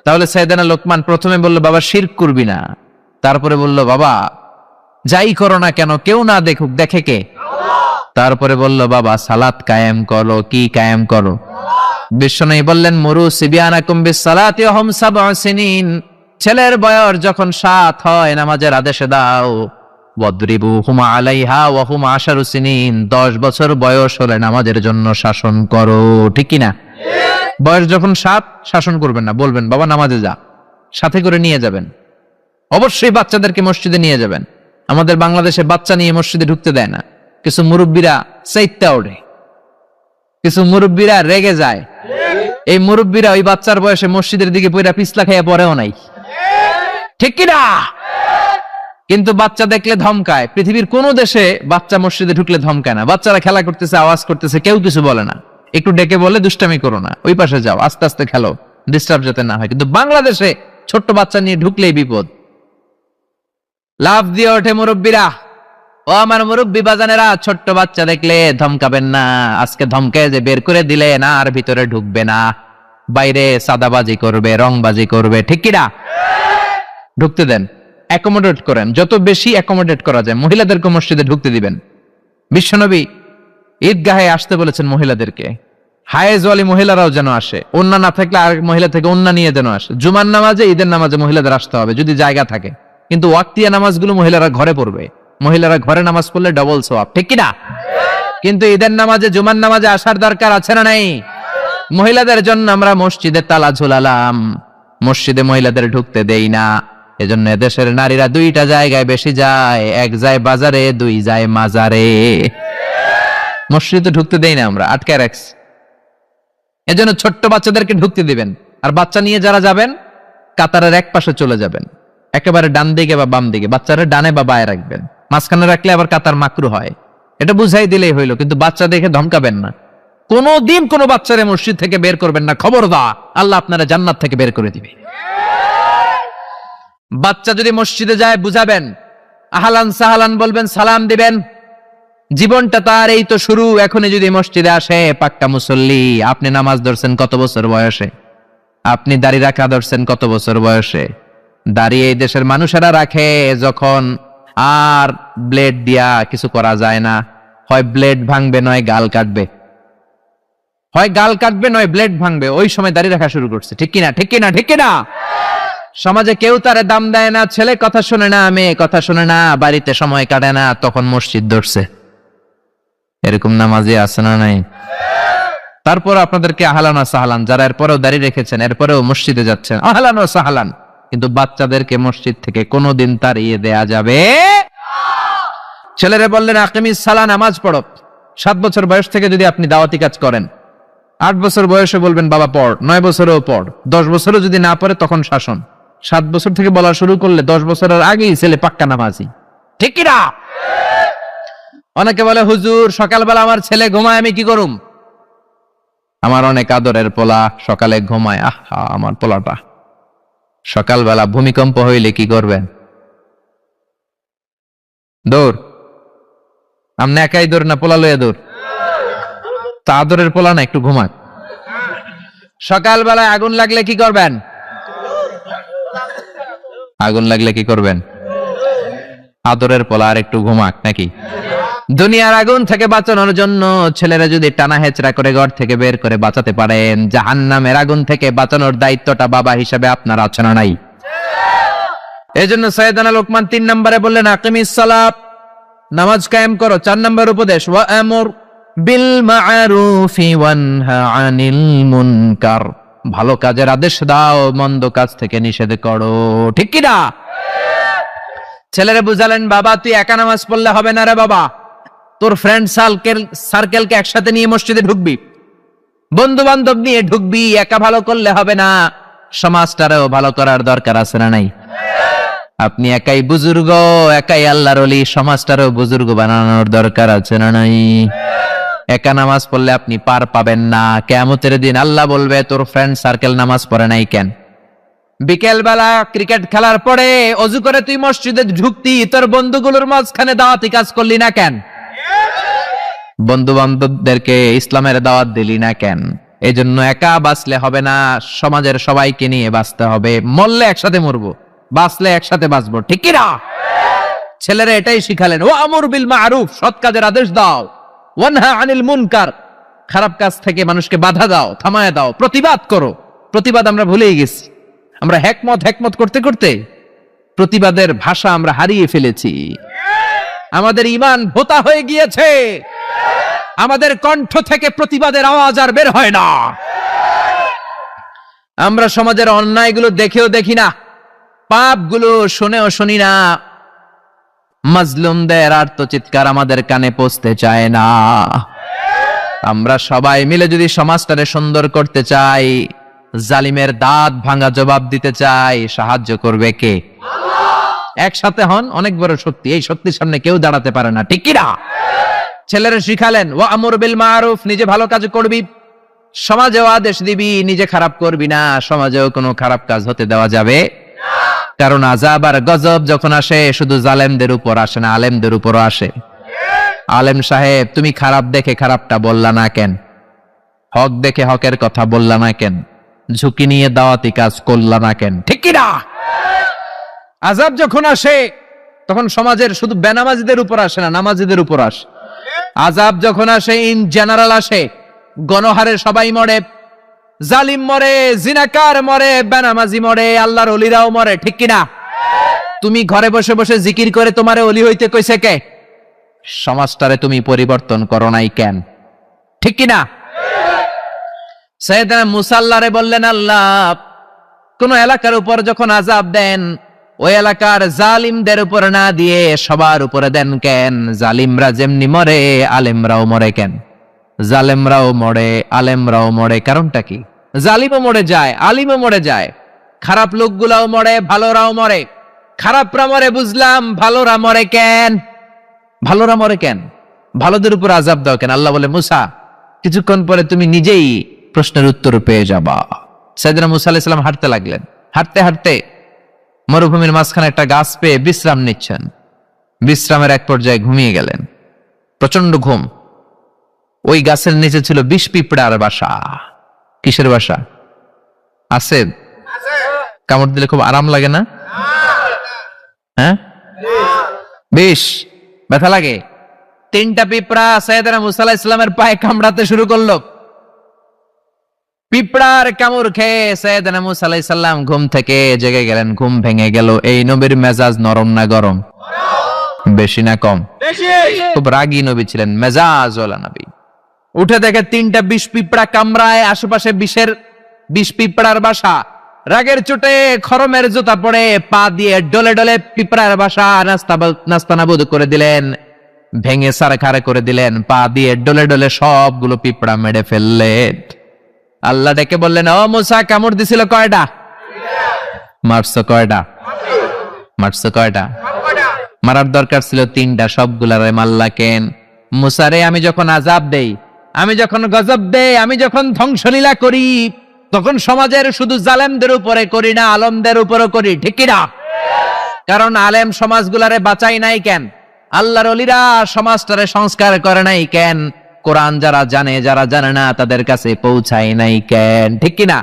তাহলে সাইয়েদনা লোকমান প্রথমে বলল বাবা শিরক করবি না, তারপরে বলল বাবা যাই করো না কেন কেউ না দেখুক, দেখে কে? তারপরে বলল বাবা সালাত কায়েম করো। কি কায়েম করো? বিশ্বনবী বললেন মুরু সিবিয়ানাকুম বিসসালাতি ওয়া হুম সাবউ সিনিন। ছেলের বয়স যখন 7 হয় নামাজের আদেশ দাও। ওয়াদরিবুহুম আলাইহা ওয়া হুম 10 সিনিন। 10 বছর বয়স হলে নামাজের জন্য শাসন করো। ঠিক কি না? বয়স যখন 7 শাসন করবেন না, বলবেন বাবা নামাজে যা, সাথে করে নিয়ে যাবেন। অবশ্যই বাচ্চাদেরকে মসজিদে নিয়ে যাবেন। আমাদের বাংলাদেশে বাচ্চা নিয়ে মসজিদে ঢুকতে দেয় না। কিছু মুরব্বীরা চাইতে ওঠে, কিছু মুরব্বীরা রেগে যায়। এই মুরব্বীরা ওই বাচ্চার বয়সে মসজিদের দিকে পয়রা পিছলা খাইয়া পড়েও নাই। ঠিক কি না? কিন্তু বাচ্চা দেখলে ধমকায়। পৃথিবীর কোন দেশে বাচ্চা মসজিদে ঢুকলে ধমকায় না। বাচ্চারা খেলা করতেছে, আওয়াজ করতেছে, কেউ কিছু বলে না। একটু ডেকে বলে দুষ্টামি করো না, ওই পাশে যাও, আস্তে আস্তে খেলো, ডিস্টার্ব যাতে না হয়। কিন্তু বাংলাদেশে ছোট্ট বাচ্চা নিয়ে ঢুকলেই বিপদ। লাভ দিয়ে ওঠে মুরব্বীরা। ও আমার মুরব্বী বাজানেরা, ছোট্ট বাচ্চা দেখলে ধমকাবেন না। আজকে ধমকায় যে বের করে দিলে না আর ভিতরে ঢুকবে না, বাইরে সাদাবাজি করবে, রংবাজি করবে। ঠিক কিনা? ঢুকতে দেন, অ্যাকোমোডেট করেন, যত বেশি অ্যাকোমোডেট করা যায়। মহিলাদেরকে মসজিদে ঢুকতে দিবেন। বিশ্বনবী ঈদগাহে আসতে বলেছেন মহিলাদেরকে। হায়েজওয়ালি মহিলারাও যেন আসে, ওন্না না থাকলে আর মহিলা থেকে ওন্না নিয়ে যেন আসে। জুমার নামাজে, ঈদের নামাজে মহিলাদের আসতে হবে যদি জায়গা থাকে। কিন্তু ওয়াক্তিয়া নামাজগুলো মহিলারা ঘরে পড়বে। মহিলারা ঘরে নামাজ পড়লে ডবল সওয়াব। ঠিক কিনা? কিন্তু ঈদের নামাজে, জুমার নামাজে আসার দরকার আছে না নাই? মহিলাদের জন্য আমরা মসজিদে তালা ঝুলালাম, মসজিদে মহিলাদের ঢুকতে দেই না। এজন্য এদেশের নারীরা 2টা জায়গায় বেশি যায়, এক যায় বাজারে, 2 যায় মাজারে। মসজিদে ঢুকতে দেই না, আমরা আটকায় রাখছি। এজন্য ছোট্ট বাচ্চাদেরকে ঢুকতে দিবেন। আর বাচ্চা নিয়ে যারা যাবেন কাতারের এক পাশে চলে যাবেন, একেবারে ডান দিকে বা বাম দিকে। বাচ্চারা ডানে বা বায়ে রাখবেন, মাঝখানে রাখলে আবার কাতার মাকরু হয়। এটা বুঝাই দিলেই হইলো। কিন্তু বাচ্চা দেখে ধমকাবেন না। কোনদিন কোনো বাচ্চারে মসজিদ থেকে বের করবেন না, খবরদার। আল্লাহ আপনারা জান্নাত থেকে বের করে দিবে। বাচ্চা যদি মসজিদে যায় বুঝাবেন, আহলান সাহলান বলবেন, সালাম দিবেন। জীবনটা তার এই তো শুরু। এখনই যদি মসজিদে আসে পাক্কা মুসল্লি। আপনি নামাজ ধরছেন কত বছর বয়সে? আপনি দাড়ি রাখা ধরছেন কত বছর বয়সে? দাড়ি এই দেশের মানুষেরা রাখে যখন আর ব্লেড দিয়া কিছু করা যায় না। হয় ব্লেড ভাঙবে, নয় গাল কাটবে। হয় গাল কাটবে, নয় ব্লেড ভাঙবে। ওই সময় দাড়ি রাখা শুরু করছে। ঠিক কিনা? ঠিক কিনা? ঠিক কিনা? সমাজে কেউ তারে দাম দেয় না। ছেলে কথা শোনে না, মেয়ে কথা শোনে না, বাড়িতে সময় কাটে না, তখন মসজিদ ধরছে। এরকম নামাজি আছে না নাই? তারপর আপনাদেরকে আহলান ও সাহলান, যারা এরপরেও দাঁড়িয়ে রেখেছেন, এরপরেও মসজিদে যাচ্ছেন, আহলান ও সাহলান। কিন্তু বাচ্চাদেরকে মসজিদ থেকে কোনোদিন তাড়িয়ে দেয়া যাবে। ছেলেরা বললেন আকিমিস সালাহ, নামাজ পড়ো। 7 বছর বয়স থেকে যদি আপনি দাওয়াতি কাজ করেন, 8 বছর বয়সে বলবেন বাবা পড়, 9 বছরেও পড়, 10 বছরও যদি না পড়ে তখন শাসন। 7 বছর থেকে বলা শুরু করলে 10 বছরের আগেই ছেলে পাক্কা নামাজি। ঠিক কিনা? অনেকে বলে হুজুর সকালবেলা আমার ছেলে ঘুমায়, আমি কি করুম? আমার অনেক আদরের পোলা সকালে ঘুমায়। আহা, আমার পোলাটা সকালবেলা ভূমিকম্প হইলে কি করবেন? দৌড়। আপনি একাই দৌড় না, পোলা লইয়া দৌড়? তা আদরের পোলা না, একটু ঘুমাক। সকালবেলায় আগুন লাগলে কি করবেন? আগুন লাগলে কি করবেন? আদরের পোলা আর একটু ঘুমাক নাকি? দুনিয়ার আগুন থেকে বাঁচানোর জন্য ছেলেরা যদি টানা হেচড়া করে ঘর থেকে বের করে বাঁচাতে পারেন, জাহান্নামের আগুন থেকে বাঁচানোর দায়িত্বটা বাবা হিসাবে আপনার আছে না নাই? এজন্য সাইয়েদনা লোকমান 3 নম্বরে বললেন আকিমিস সালাত, নামাজ কায়েম করো। 4 নম্বর উপদেশ ওয়া আমর বিল মা'রুফি ওয়ানহা আনিল মুনকার, ভালো কাজের আদেশ দাও, মন্দ কাজ থেকে নিষেধ করো। ঠিক কি না? ছেলেরা বুঝালেন বাবা তুই একা নামাজ পড়লে হবে না রে বাবা, তোর ফ্রেন্ড সার্কেলকে একসাথে নিয়ে মসজিদে ঢুকবি। বন্ধু বান্ধব নিয়ে ঢুকবি, একা ভালো করলে হবে না, সমাজটারেও ভালো করার দরকার আছে না নাই? আপনি একাই বুজুর্গ, একাই আল্লাহর ওলি, সমাজটারেও বুজুর্গ বানানোর দরকার আছে না নাই? একা নামাজ পড়লে আপনি পার পাবেন না। কিয়ামতের দিন আল্লাহ বলবে তোর ফ্রেন্ড সার্কেল নামাজ পড়ে নাই কেন? বিকেল বেলা ক্রিকেট খেলার পরে অজু করে তুই মসজিদে ঢুকতি, তোর বন্ধুগুলোর মাঝখানে দাওয়াতি কাজ করলি না কেন? বন্ধু বান্ধবদেরকে ইসলামের দাওয়াত দিলি না কেন? এই জন্য একা বাঁচলে হবে না, সমাজের সবাইকে নিয়ে বাঁচতে হবে। মরলে একসাথে মরবো, বাঁচলে একসাথে বাঁচবো, ঠিক কি না? ছেলেরা এটাই শিখালেন, ও আমর বিল মারুফ, সৎ কাজের আদেশ দাও, ওয়ানহা আনিল মুনকার, খারাপ কাজ থেকে মানুষকে বাধা দাও, থামায় দাও, প্রতিবাদ করো। প্রতিবাদ আমরা ভুলেই গেছি। আমরা হেকমত করতে করতে প্রতিবাদের ভাষা আমরা হারিয়ে ফেলেছি। আমাদের ঈমান ভোতা হয়ে গিয়েছে, আমাদের কণ্ঠ থেকে প্রতিবাদের আওয়াজ আর বের হয় না। আমরা সমাজের অন্যায়গুলো দেখেও দেখি না, পাপগুলো শুনেও শুনি না, মাজলুমদের আর্তচিৎকার আমাদের কানে পৌঁছতে চায় না। আমরা সবাই মিলে যদি সমাজটারে সুন্দর করতে চাই, জালিমের দাঁত ভাঙা জবাব দিতে চাই, সাহায্য করবে কে? একসাথে হন, অনেক বড় শক্তি। এই শক্তির সামনে কেউ দাঁড়াতে পারে না, ঠিক কি না? ছেলেরা শিখালেন, ওয়া আমর বিল মারুফ, নিজে ভালো কাজ করবি, সমাজেও আদেশ দিবি, নিজে খারাপ করবি না, সমাজেও কোনো খারাপ কাজ হতে দেওয়া যাবে না। কারণ আযাব আর গজব যখন আসে শুধু জালেমদের উপর আসে না, আলেমদের উপরও আসে। আলেম সাহেব, তুমি খারাপ দেখে খারাপটা বললা না কেন? হক দেখে হকের কথা বললা না কেন? ঝুঁকি নিয়ে দাওয়াতি কাজ করলা না কেন? ঠিক কি না? আযাব যখন আসে তখন সমাজের শুধু বেনামাজিদের উপর আসে না, নামাজিদের উপর আসে। আযাব যখন আসে ইন জেনারেল আসে, গণহারে সবাই মরে, জালিম মরে, জিনাকার মরে, বেনামাজি মরে, আল্লাহর ওলিরাও মরে, ঠিক কি না? তুমি ঘরে বসে বসে জিকির করে তোমারে ওলি হইতে কইছে কে? সমাজটারে তুমি পরিবর্তন করো নাই কেন? ঠিক কি না? সাইয়েদনা মুসা আল্লাহরে বললেন, আল্লাহ কোন এলাকার উপর যখন আযাব দেন, ওই এলাকার জালিমদের উপর না দিয়ে সবার উপরে দেন কেন? জালিমরা যেমনি মরে, আলেমরাও মরে কেন? জালেমরাও মরে, আলেমরাও মরে, কারণটা কি? জালিমও মরে যায়, আলিমও মরে যায়, খারাপ লোকগুলাও মরে, ভালোরাও মরে। খারাপরা মরে বুঝলাম, ভালোরা মরে কেন? ভালোরা মরে কেন? ভালোদের উপর আযাব দাও কেন? আল্লাহ বলে, মুসা কিছুক্ষণ পরে তুমি নিজেই প্রশ্নের উত্তর পেয়ে যাবা। সাইয়েদনা মুসা আলাইহিস সালাম হাঁটতে লাগলেন। হাঁটতে হাঁটতে মরুভূমির মাঝখানে একটা গাছ পেয়ে বিশ্রাম নিচ্ছেন। বিশ্রামের এক পর্যায়ে ঘুমিয়ে গেলেন, প্রচন্ড ঘুম। ওই গাছের নিচে ছিল বিষ পিঁপড়ার বাসা। কিসের বাসা? আছে? কামড় দিলে খুব আরাম লাগে না? হ্যাঁ, বিষ, ব্যথা লাগে। তিনটা পিঁপড়া সাইয়েদনা মুসা আলাইহিস সালামের পায়ে কামড়াতে শুরু করলো। পিঁপড়ার কামড় খেয়ে সাইয়েদনা মুসা আলাইহিস সালাম ঘুম থেকে জেগে গেলেন। ঘুম ভেঙে গেল। এই নবীর মেজাজ নরম না গরম? বেশি না কম? খুব রাগী নবী ছিলেন, মেজাজওয়ালা নবী। উঠে দেখে তিনটা বিষ পিঁপড়া কামড়ায়, আশেপাশে বিষ পিঁপড়ার বাসা। রাগের চোটে খরমের জুতা পরে পা দিয়ে ডলে ডলে পিঁপড়ার বাসা নাস্তানাবুদ করে দিলেন, ভেঙে সারখারে করে দিলেন। পা দিয়ে ডলে ডলে সবগুলো পিঁপড়া মেরে ফেললেন। আল্লাহ ডেকে বললেন, ও মুসা, কামড় দিছিল কয়টা? মারছো কয়টা? মারছো কয়টা? মারার দরকার ছিল তিনটা, সবগুলারে মারলা কেন? মুসা রে, আমি যখন আযাব দেই, আমি যখন গজব দেই, আমি যখন ধ্বংসলীলা করি, তখন সমাজের শুধু জালেমদের উপরে করি না, আলেমদের উপরও করি, ঠিক কি না? কারণ আলেম সমাজগুলারে বাঁচাই নাই কেন? আল্লাহর ওলিরা সমাজটারে সংস্কার করে নাই কেন? কোরআন যারা জানে, যারা জানে না তাদের কাছে পৌঁছায় নাই কেন? ঠিক কি না?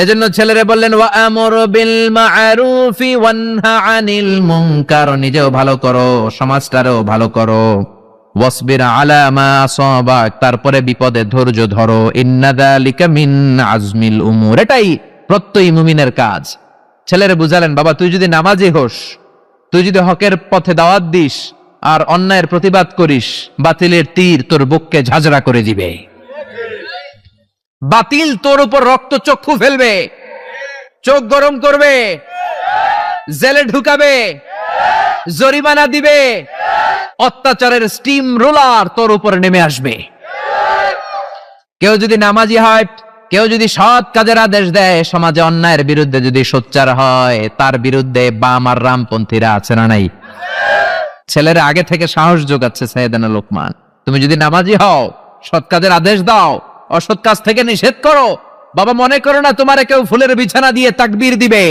এজন্য ছেলেরে বললেন, ওয়া আমর বিল মা'রুফি ওয়ানহা আনিল মুনকার, নিজেও ভালো করো, সমাজটারেও ভালো করো। ওয়াসবির আলা মা আসাবাক, তারপরে বিপদে ধৈর্য ধরো। ইন্না যালিকা মিন আজমিল উমুর, এটাই প্রত্যয়ী মুমিনের কাজ। ছেলেরে বুঝালেন, বাবা তুই যদি নামাজি হোস, তুই যদি হকের পথে দাওয়াত দিস আর অন্যায়ের প্রতিবাদ করিস, বাতিলের তীর তোর বুককে ঝাঁঝরা করে দিবে। বাতিল তোর উপর রক্ত চক্ষু ফেলবে, চোখ গরম করবে, জেলে ঢুকাবে, জরিমানা দিবে, অত্যাচারের স্টিম রোলার তোর উপর নেমে আসবে। কেউ যদি নামাজি হয়, কেউ যদি সৎ কাজের আদেশ দেয়, সমাজে অন্যায়ের বিরুদ্ধে যদি সোচ্চার হয়, তার বিরুদ্ধে বাম আর রামপন্থীরা আছে না নাই? ছেলেরা আগে থেকে সাহস যোগাচ্ছে সাইয়েদানা লোকমান, তুমি যদি নামাজি হও, সৎ কাজের আদেশ দাও, অসৎ কাজ থেকে নিষেধ করো, বাবা মনে করো না তোমারে কেউ ফুলের বিছানা দিয়ে তাকবীর দিবে।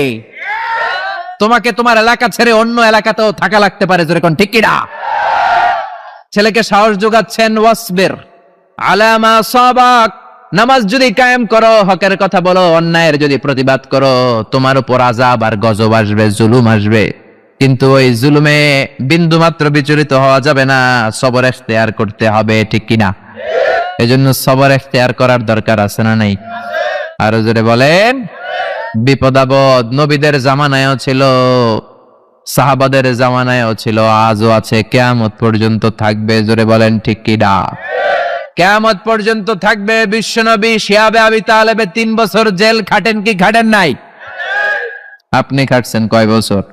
তোমাকে তোমার এলাকা ছেড়ে অন্য এলাকাতেও থাকা লাগতে পারে, যেরকম ঠিক কিনা? ছেলেকে সাহস যোগাচ্ছেন, ওয়াসবির আলা মা সাবাক, নামাজ যদি কায়েম করো, হকের কথা বলো, অন্যায়ের যদি প্রতিবাদ করো, তোমার উপর আযাব আর গজব আসবে, জুলুম আসবে, কিন্তু ওই জুলুমে বিন্দু মাত্র বিচলিত হওয়া যাবে না, সবর ইখতিয়ার করতে হবে, ঠিক কিনা? এজন্য সবর ইখতিয়ার করার দরকার আছে না নাই? আরো জোরে বলেন। বিপদ আপদ নবীদের জামানায়ও ছিল, সাহাবাদের জামানায়ও ছিল, আজও আছে, কিয়ামত পর্যন্ত থাকবে, জোরে বলেন ঠিক কিনা? কিয়ামত পর্যন্ত থাকবে। বিশ্বনবী শিহাবে আবি তালেবে 3 বছর জেল খাটেন কি খাটেন নাই? আপনি খাটছেন কয় বছর?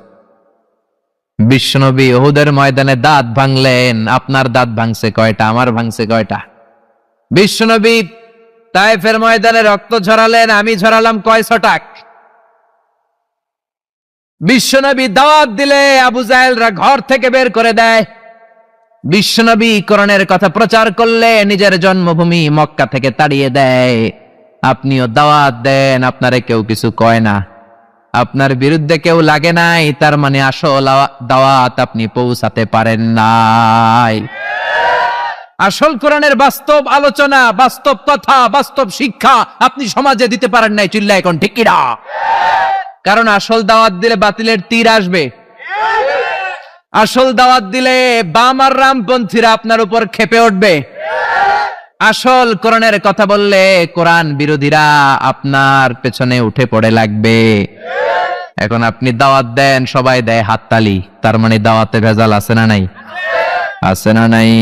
বিশ্বনবী উহুদের ময়দানে দাঁত ভাঙলেন, আপনার দাঁত ভাঙছে কয়টা? আমার ভাঙছে কয়টা? বিশ্বনবী তায়েফের ময়দানে রক্ত ঝরালেন, আমি ঝরালাম কয় ছটাক? বিশ্বনবী দাওয়াত দিলে আবু জাহেলরা ঘর থেকে বের করে দেয়। বিশ্বনবী কোরআনের কথা প্রচার করলে নিজের জন্মভূমি মক্কা থেকে তাড়িয়ে দেয়। আপনিও দাওয়াত দেন, আপনারে কেউ কিছু কয় না, আপনার বিরুদ্ধে কেউ লাগে নাই, তার মানে আসল দাওয়াত আপনি পৌঁছাতে পারেন নাই। আসল কোরআনের বাস্তব আলোচনা, বাস্তব কথা, বাস্তব শিক্ষা আপনি সমাজে দিতে পারেন নাই, চিল্লা এখন ঠিক কিনা? কারণ আসল দাওয়াত দিলে বাতিলের তীর আসবে, আসল দাওয়াত দিলে বাম আর রামপন্থীরা আপনার উপর খেপে উঠবে, আসল কোরআনের কথা বললে কোরআন বিরোধীরা আপনার পেছনে উঠে পড়ে লাগবে। এখন আপনি দাওয়াত দেন, সবাই দেয় হাততালি, তার মানে দাওয়াতে ভেজাল আছে না নাই? আছে না নাই?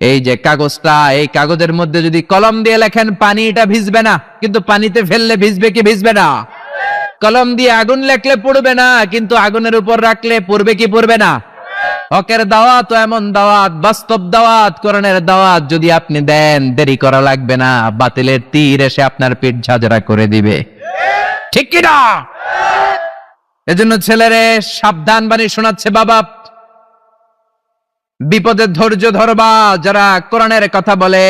এই যে কাগজটা, এই কাগজের মধ্যে যদি কলম দিয়ে লেখেন পানি, এটা ভিজবে না, কিন্তু পানিতে ফেললে ভিজবে কি ভিজবে না? কলম দিয়ে আগুন লেখলে পড়বে না, কিন্তু আগুনের উপর রাখলে পড়বে কি পড়বে না? হকের দাওয়াত এমন দাওয়াত, বাস্তব দাওয়াত, কোরআনের দাওয়াত যদি আপনি দেন, দেরি করা লাগবে না, বাতিলের তীর এসে আপনার পিঠ ঝাঁঝরা করে দিবে, ঠিক কি না? এজন্য ছেলেরে সাবধান বাণী শোনাচ্ছে বাবা, বিপদের ধৈর্য ধরবা। যারা কোরআনের কথা বলে,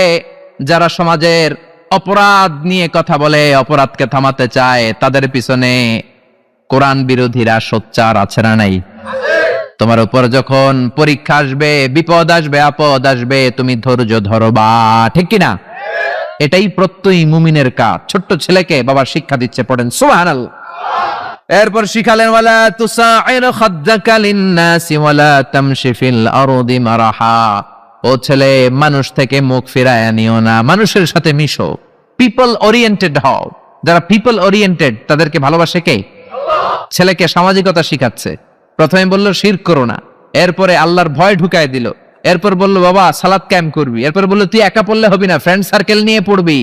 যারা সমাজের অপরাধ নিয়ে কথা বলে, অপরাধকে থামাতে চায়, তাদের পিছনে কোরআন বিরোধীরা সোচ্চার আছে না নাই? তোমার উপর যখন পরীক্ষা আসবে, বিপদ আসবে, আপদ আসবে, তুমি ধৈর্য ধরবা, ঠিক কিনা? এটাই প্রত্যয়ী মুমিনের কাজ। ছোট্ট ছেলেকে বাবা শিক্ষা দিচ্ছে, পড়েন সুবহানাল্লাহ। এরপর শিখালেন, ওয়ালা তুসাইর খাদ্দাকা লিন্নাসি ওয়ালা তামশি ফিল আরদি মারাহা। ও ছেলে, মানুষ থেকে মুখ ফিরায় নিও না, মানুষের সাথে মিশো, পিপল ওরিয়েন্টেড হও। যারা পিপল ওরিয়েন্টেড তাদেরকে ভালোবাসে কে? ছেলেকে সামাজিকতা শিখাচ্ছে। প্রথমে বলল শিরক করো না, এরপরে আল্লাহর ভয় ঢুকায় দিল, এরপর বলল বাবা সালাত কায়েম করবি, এরপর বলল তুই একা পড়লে হবি না, ফ্রেন্ড সার্কেল নিয়ে পড়বি,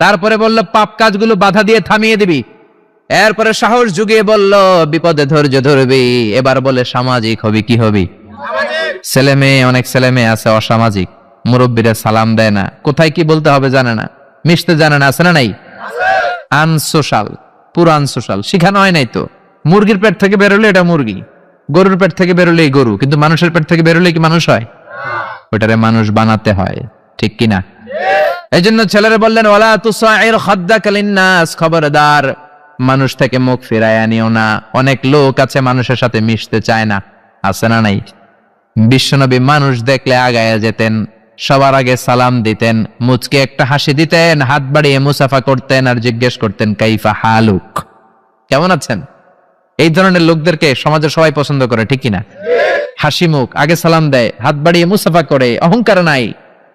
তারপরে বলল পাপ কাজগুলো বাধা দিয়ে থামিয়ে দিবি, এরপরে সাহস জুগিয়ে বলল বিপদে ধৈর্য ধরবি, এবার বলে সামাজিক হবি। কি হবি? ছেলে মেয়ে, অনেক ছেলে মেয়ে আছে অসামাজিক, মুরব্বীরা সালাম দেয় না, কোথায় কি বলতে হবে জানে না, মিশতে জানে না, আছে না নাই? আনসোশাল, পুরো আনসোশাল, শিখানো হয় নাই তো। মুরগির পেট থেকে বেরোলে এটা মুরগি, গরুর পেট থেকে বেরোলেই গরু, কিন্তু মানুষের পেট থেকে বেরোলে কি মানুষ হয়? ওটারে মানুষ বানাতে হয়, ঠিক কিনা? এই জন্য ছেলেরা বললেন, ওয়ালা তুসাইর খাদ্দাকা লিন্নাস, খবরদার মানুষ থেকে মুখ ফিরায় আনিও না। অনেক লোক আছে মানুষের সাথে মিশতে চায় না, আছে না নাই? বিশ্বনবী মানুষ দেখলে আগায় যেতেন, সবার আগে সালাম দিতেন, মুচকে একটা হাসি দিতেন, হাত বাড়িয়ে মুসাফা করতেন, আর জিজ্ঞেস করতেন কাইফা হালুক, কেমন আছেন? এই ধরনের লোকদেরকে সমাজের সবাই পছন্দ করে, ঠিক কিনা? হাসি মুখ, আগে সালাম দেয়, হাত বাড়িয়ে মুসাফা করে, অহংকার নাই,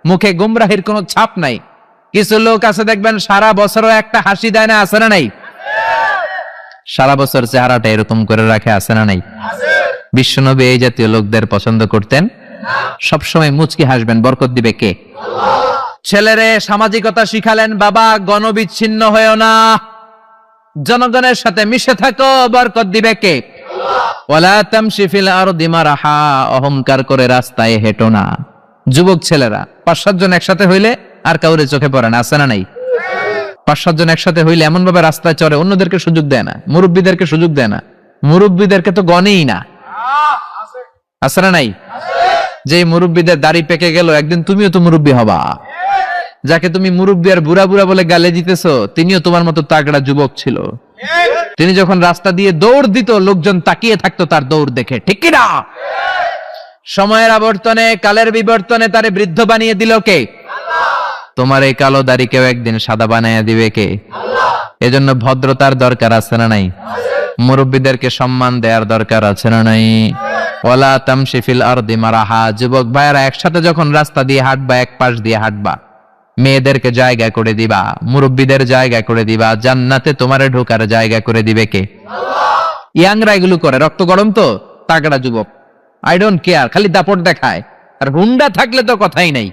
মুখে গুমরাহির কোনো ছাপ নাই। কিছু লোক আছে দেখবেন সারা বছরও একটা হাসি দেয় না, আছে না নাই? সারা বছর চেহারাটা এরকম করে রাখে, আছে না নাই? বিশ্বনবী এই জাতীয় লোকদের পছন্দ করতেন। সবসময় মুচকি হাসবেন, বরকত দিবে কে? ছেলেরে সামাজিকতা শিখালেন, বাবা গণবিচ্ছিন্ন হয়েও না, জনগণের সাথে মিশে থাকো, বরকত দিবে কে? ওয়ালা তামশি ফিল আরদি মারাহা, অহংকার করে রাস্তায় হেঁটো না। যুবক ছেলেরা 5-7 জন একসাথে হইলে আর কাউরে চোখে পড়ে না, আছে না নাই? 5-7 জন একসাথে হইলে এমন ভাবে রাস্তায় চড়ে, অন্যদেরকে সুযোগ দেয় না, মুরব্বীদেরকে সুযোগ দেয় না, মুরব্বীদেরকে তো গনেই না, আছে না নাই? যে মুরব্বীদের দাড়ি পেকে গেল, একদিন তুমিও তো মুরব্বী হবা। যাকে তুমি মুরব্বী আর বুড়া বুড়া বলে গালে দিতেছো, তিনিও তোমার মতো তাগড়া যুবক ছিল। তিনি যখন রাস্তা দিয়ে দৌড় দিত, লোকজন তাকিয়ে থাকতো তার দৌড় দেখে, ঠিক কি না? সময়ের আবর্তনে, কালের বিবর্তনে তারে বৃদ্ধ বানিয়ে দিল কে? তোমার এই কালো দাড়িকেও একদিন সাদা বানাইয়া দিবে কে? এজন্য ভদ্রতার দরকার আছে না নাই? মুরব্বীদেরকে সম্মান দেওয়ার দরকার আছে না নাই? ওয়ালা তামশি ফিল আরদি মারাহা। যুবক ভাইরা একসাথে যখন রাস্তা দিয়ে হাঁটবা, এক পাশ দিয়ে হাঁটবা, মেয়েদেরকে জায়গা করে দিবা, মুরব্বীদের জায়গা করে দিবা, জান্নাতে তোমারে ঢোকার জায়গা করে দিবে কে? ইয়াংরা এগুলো করে, রক্ত গরম তো, তাগড়া যুবক, আই ডোন্ট কেয়ার, খালি দাপট দেখায়। আর হুন্ডা থাকলে তো কথাই নাই।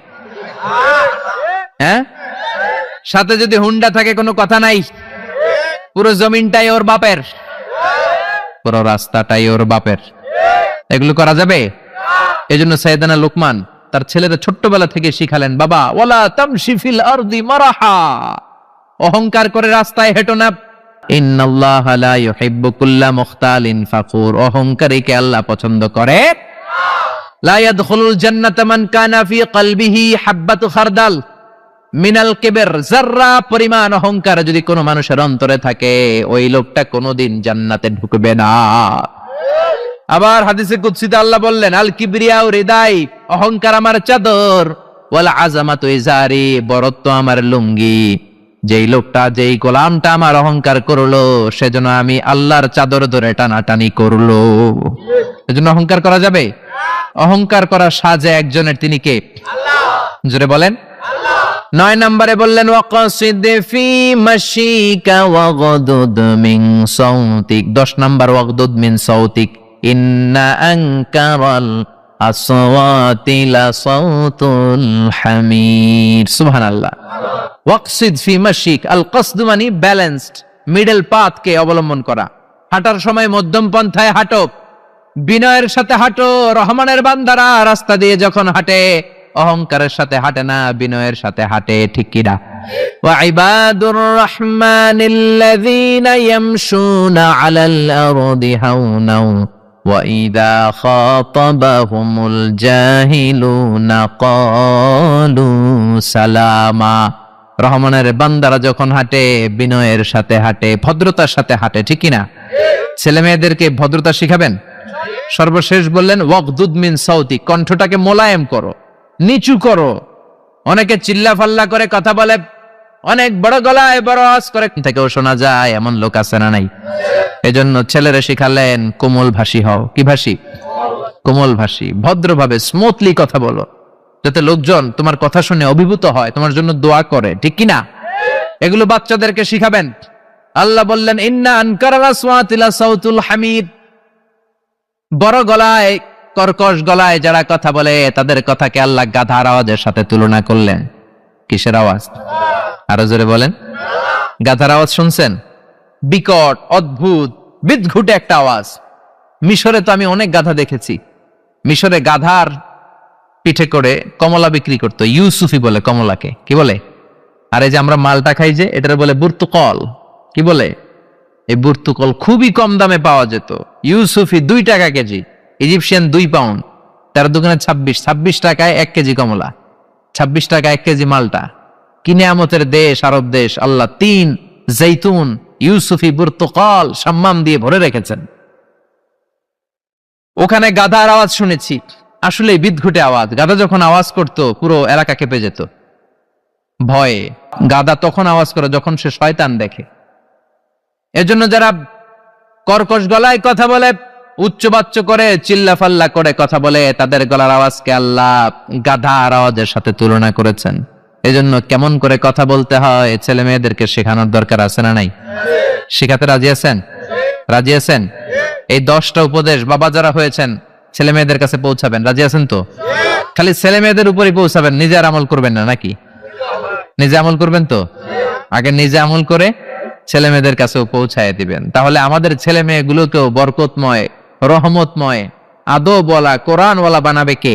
হ্যাঁ, সাথে যদি হুন্ডা থাকে কোনো কথা নাই। পুরো জমিনটাই ওর বাপের, পুরো রাস্তাটাই ওর বাপের। এগুলো করা যাবে? এজন্য সাইয়েদানা লোকমান তার ছেলেরা ছোট্টবেলা থেকে শিখালেন, বাবা ওয়ালা তামশি ফিল আরদি মারাহা, অহংকার করে রাস্তায় হেঁটো না। ইন্নাল্লাহা লা ইউহিব্বু কুল্লা মুখতালিন ফাখুর, অহংকারীকে আল্লাহ পছন্দ করে। লা ইয়াদখুলুল জান্নাতা মান কানা ফি কলবিহি হাববাতু খারদাল মিনাল কিবর, যাররা পরিমাণ অহংকার যদি কোনো মানুষের অন্তরে থাকে, ওই লোকটা কোনোদিন জান্নাতে ঢুকবে না। আবার হাদিসে কুদসিতে আল্লাহ বললেন, আল কিবরিয়াউ রিদাই, অহংকার আমার চাদর, ওয়াল আযামাতু ইজারি, বরত্ব আমার লুঙ্গি। যেই লোকটা, যেই গোলামটা আমার অহংকার করলো, সেজন্য আমি আল্লাহর চাদর ধরে টানাটানি করলো। এজন্য অহংকার করা যাবে? অহংকার করা সাজে একজনের, তিনি কে? আল্লাহ। জোরে বলেন আল্লাহ। 9 নম্বরে বললেন, ওয়াকসিদ ফি মাশিকা ওয়াগদুদ মিন সাউতিক। 10 নম্বর, ওয়াগদুদ মিন সাউতিক, ইন্না আনকারাল আসওয়াতি লা সাউতুল হামির। সুবহানাল্লাহ। ওয়াকসিদ ফি মাশিক, আল কসদ মানে ব্যালেন্সড, মিডল পাথ কে অবলম্বন করা। হাঁটার সময় মধ্যম পন্থায় হাঁটো, বিনয়ের সাথে হাঁটো। রহমানের বান্দারা রাস্তা দিয়ে যখন হাঁটে, অহংকারের সাথে হাঁটে না, বিনয়ের সাথে হাঁটে, ঠিক কি না? ওয়া ইবাদুর রাহমানিল্লাযীনা ইয়ামশুনা আলাল আরদি হাওনা ওয়া ইযা খাতাবাহুমুল জাহিলুনা ক্বালু সালামা। রহমানের বান্দারা যখন হাঁটে, বিনয়ের সাথে হাঁটে, ভদ্রতার সাথে হাঁটে, ঠিক কি না? ছেলে মেয়েদেরকে ভদ্রতা শিখাবেন। সর্বশেষ বললেন, ওয়াগদুদ মিন সাউতি, কণ্ঠটাকে মোলায়েম করো, নিচু করো। অনেকে চিল্লা ফাল্লা করে কথা বলে, অনেক বড় গলায় বড় আওয়াজ করে, থেকেও শোনা যায়, এমন লোক আছে না নাই? এজন্য ছেলেরা শিখালেন, কোমল ভাষী হও। কি ভাষী? কোমল ভাষী। ভদ্রভাবে স্মুথলি কথা বলো, যাতে লোকজন তোমার কথা শুনে অভিভূত হয়, তোমার জন্য দোয়া করে, ঠিক কি না? এগুলো বাচ্চাদেরকে শিখাবেন। আল্লাহ বললেন, ইন্না আনকারাল আসওয়াতি লা সাউতুল হামিদ, বড় গলায়, কর্কশ গলায় যারা কথা বলে, তাদের কথাকে আল্লাহ গাধার আওয়াজের সাথে তুলনা করলেন। কিসের আওয়াজ? আরো জোরে বলেন। গাধার আওয়াজ শুনছেন? বিকট, অদ্ভুত, বিদঘুটে একটা আওয়াজ। মিশরে তো আমি অনেক গাধা দেখেছি। মিশরে গাধার পিঠে করে কমলা বিক্রি করতো, ইউসুফি বলে কমলাকে। কি বলে? আর এই যে আমরা মালটা খাই যে, এটার বলে বুর্তুকল। কি বলে? এই বুর্তুকল খুবই কম দামে পাওয়া যেত। ইউসুফি 2 টাকা কেজি, ইজিপশিয়ান 2 পাউন্ড, তার দোকানে 26 টাকায় 1 কেজি কমলা, 26 টাকা 1 কেজি মালটা। কি নিয়ামতের দেশ আরব দেশ! আল্লাহ 3 জৈতুন, ইউসুফি, বুর্তুকল সাম্মাম দিয়ে ভরে রেখেছেন। ওখানে গাধার আওয়াজ শুনেছি, আসলে বিদঘুটে আওয়াজ। গাধা যখন আওয়াজ করতো, পুরো এলাকা কেঁপে যেত ভয়ে। গাধা তখন আওয়াজ করে যখন সে শয়তান দেখে। এজন্য যারা কর্কশ গলায় কথা বলে, উচ্চবাচ্য করে, চিল্লাফাল্লা করে কথা বলে, তাদের গলার আওয়াজকে আল্লাহ গাধার আওয়াজের সাথে তুলনা করেছেন। এজন্য কেমন করে কথা বলতে হয় ছেলে মেয়েদেরকে শেখানোর দরকার আছে না নাই? শিখাতে রাজি আছেন? রাজি আছেন? এই 10টা উপদেশ বাবা যারা হয়েছেন ছেলে মেয়েদের কাছে পৌঁছাবেন, রাজি আছেন তো? খালি ছেলে মেয়েদের উপরই পৌঁছাবেন, নিজে আর আমল করবেন না নাকি? নিজে আমল করবেন তো? আগে নিজে আমল করে ছেলে মেয়েদের কাছেও পৌঁছায় দিবেন। তাহলে আমাদের ছেলে মেয়েগুলোকেও বরকতময়, রহমতময়, আদবওয়ালা, কোরআনওয়ালা বানাবে কে?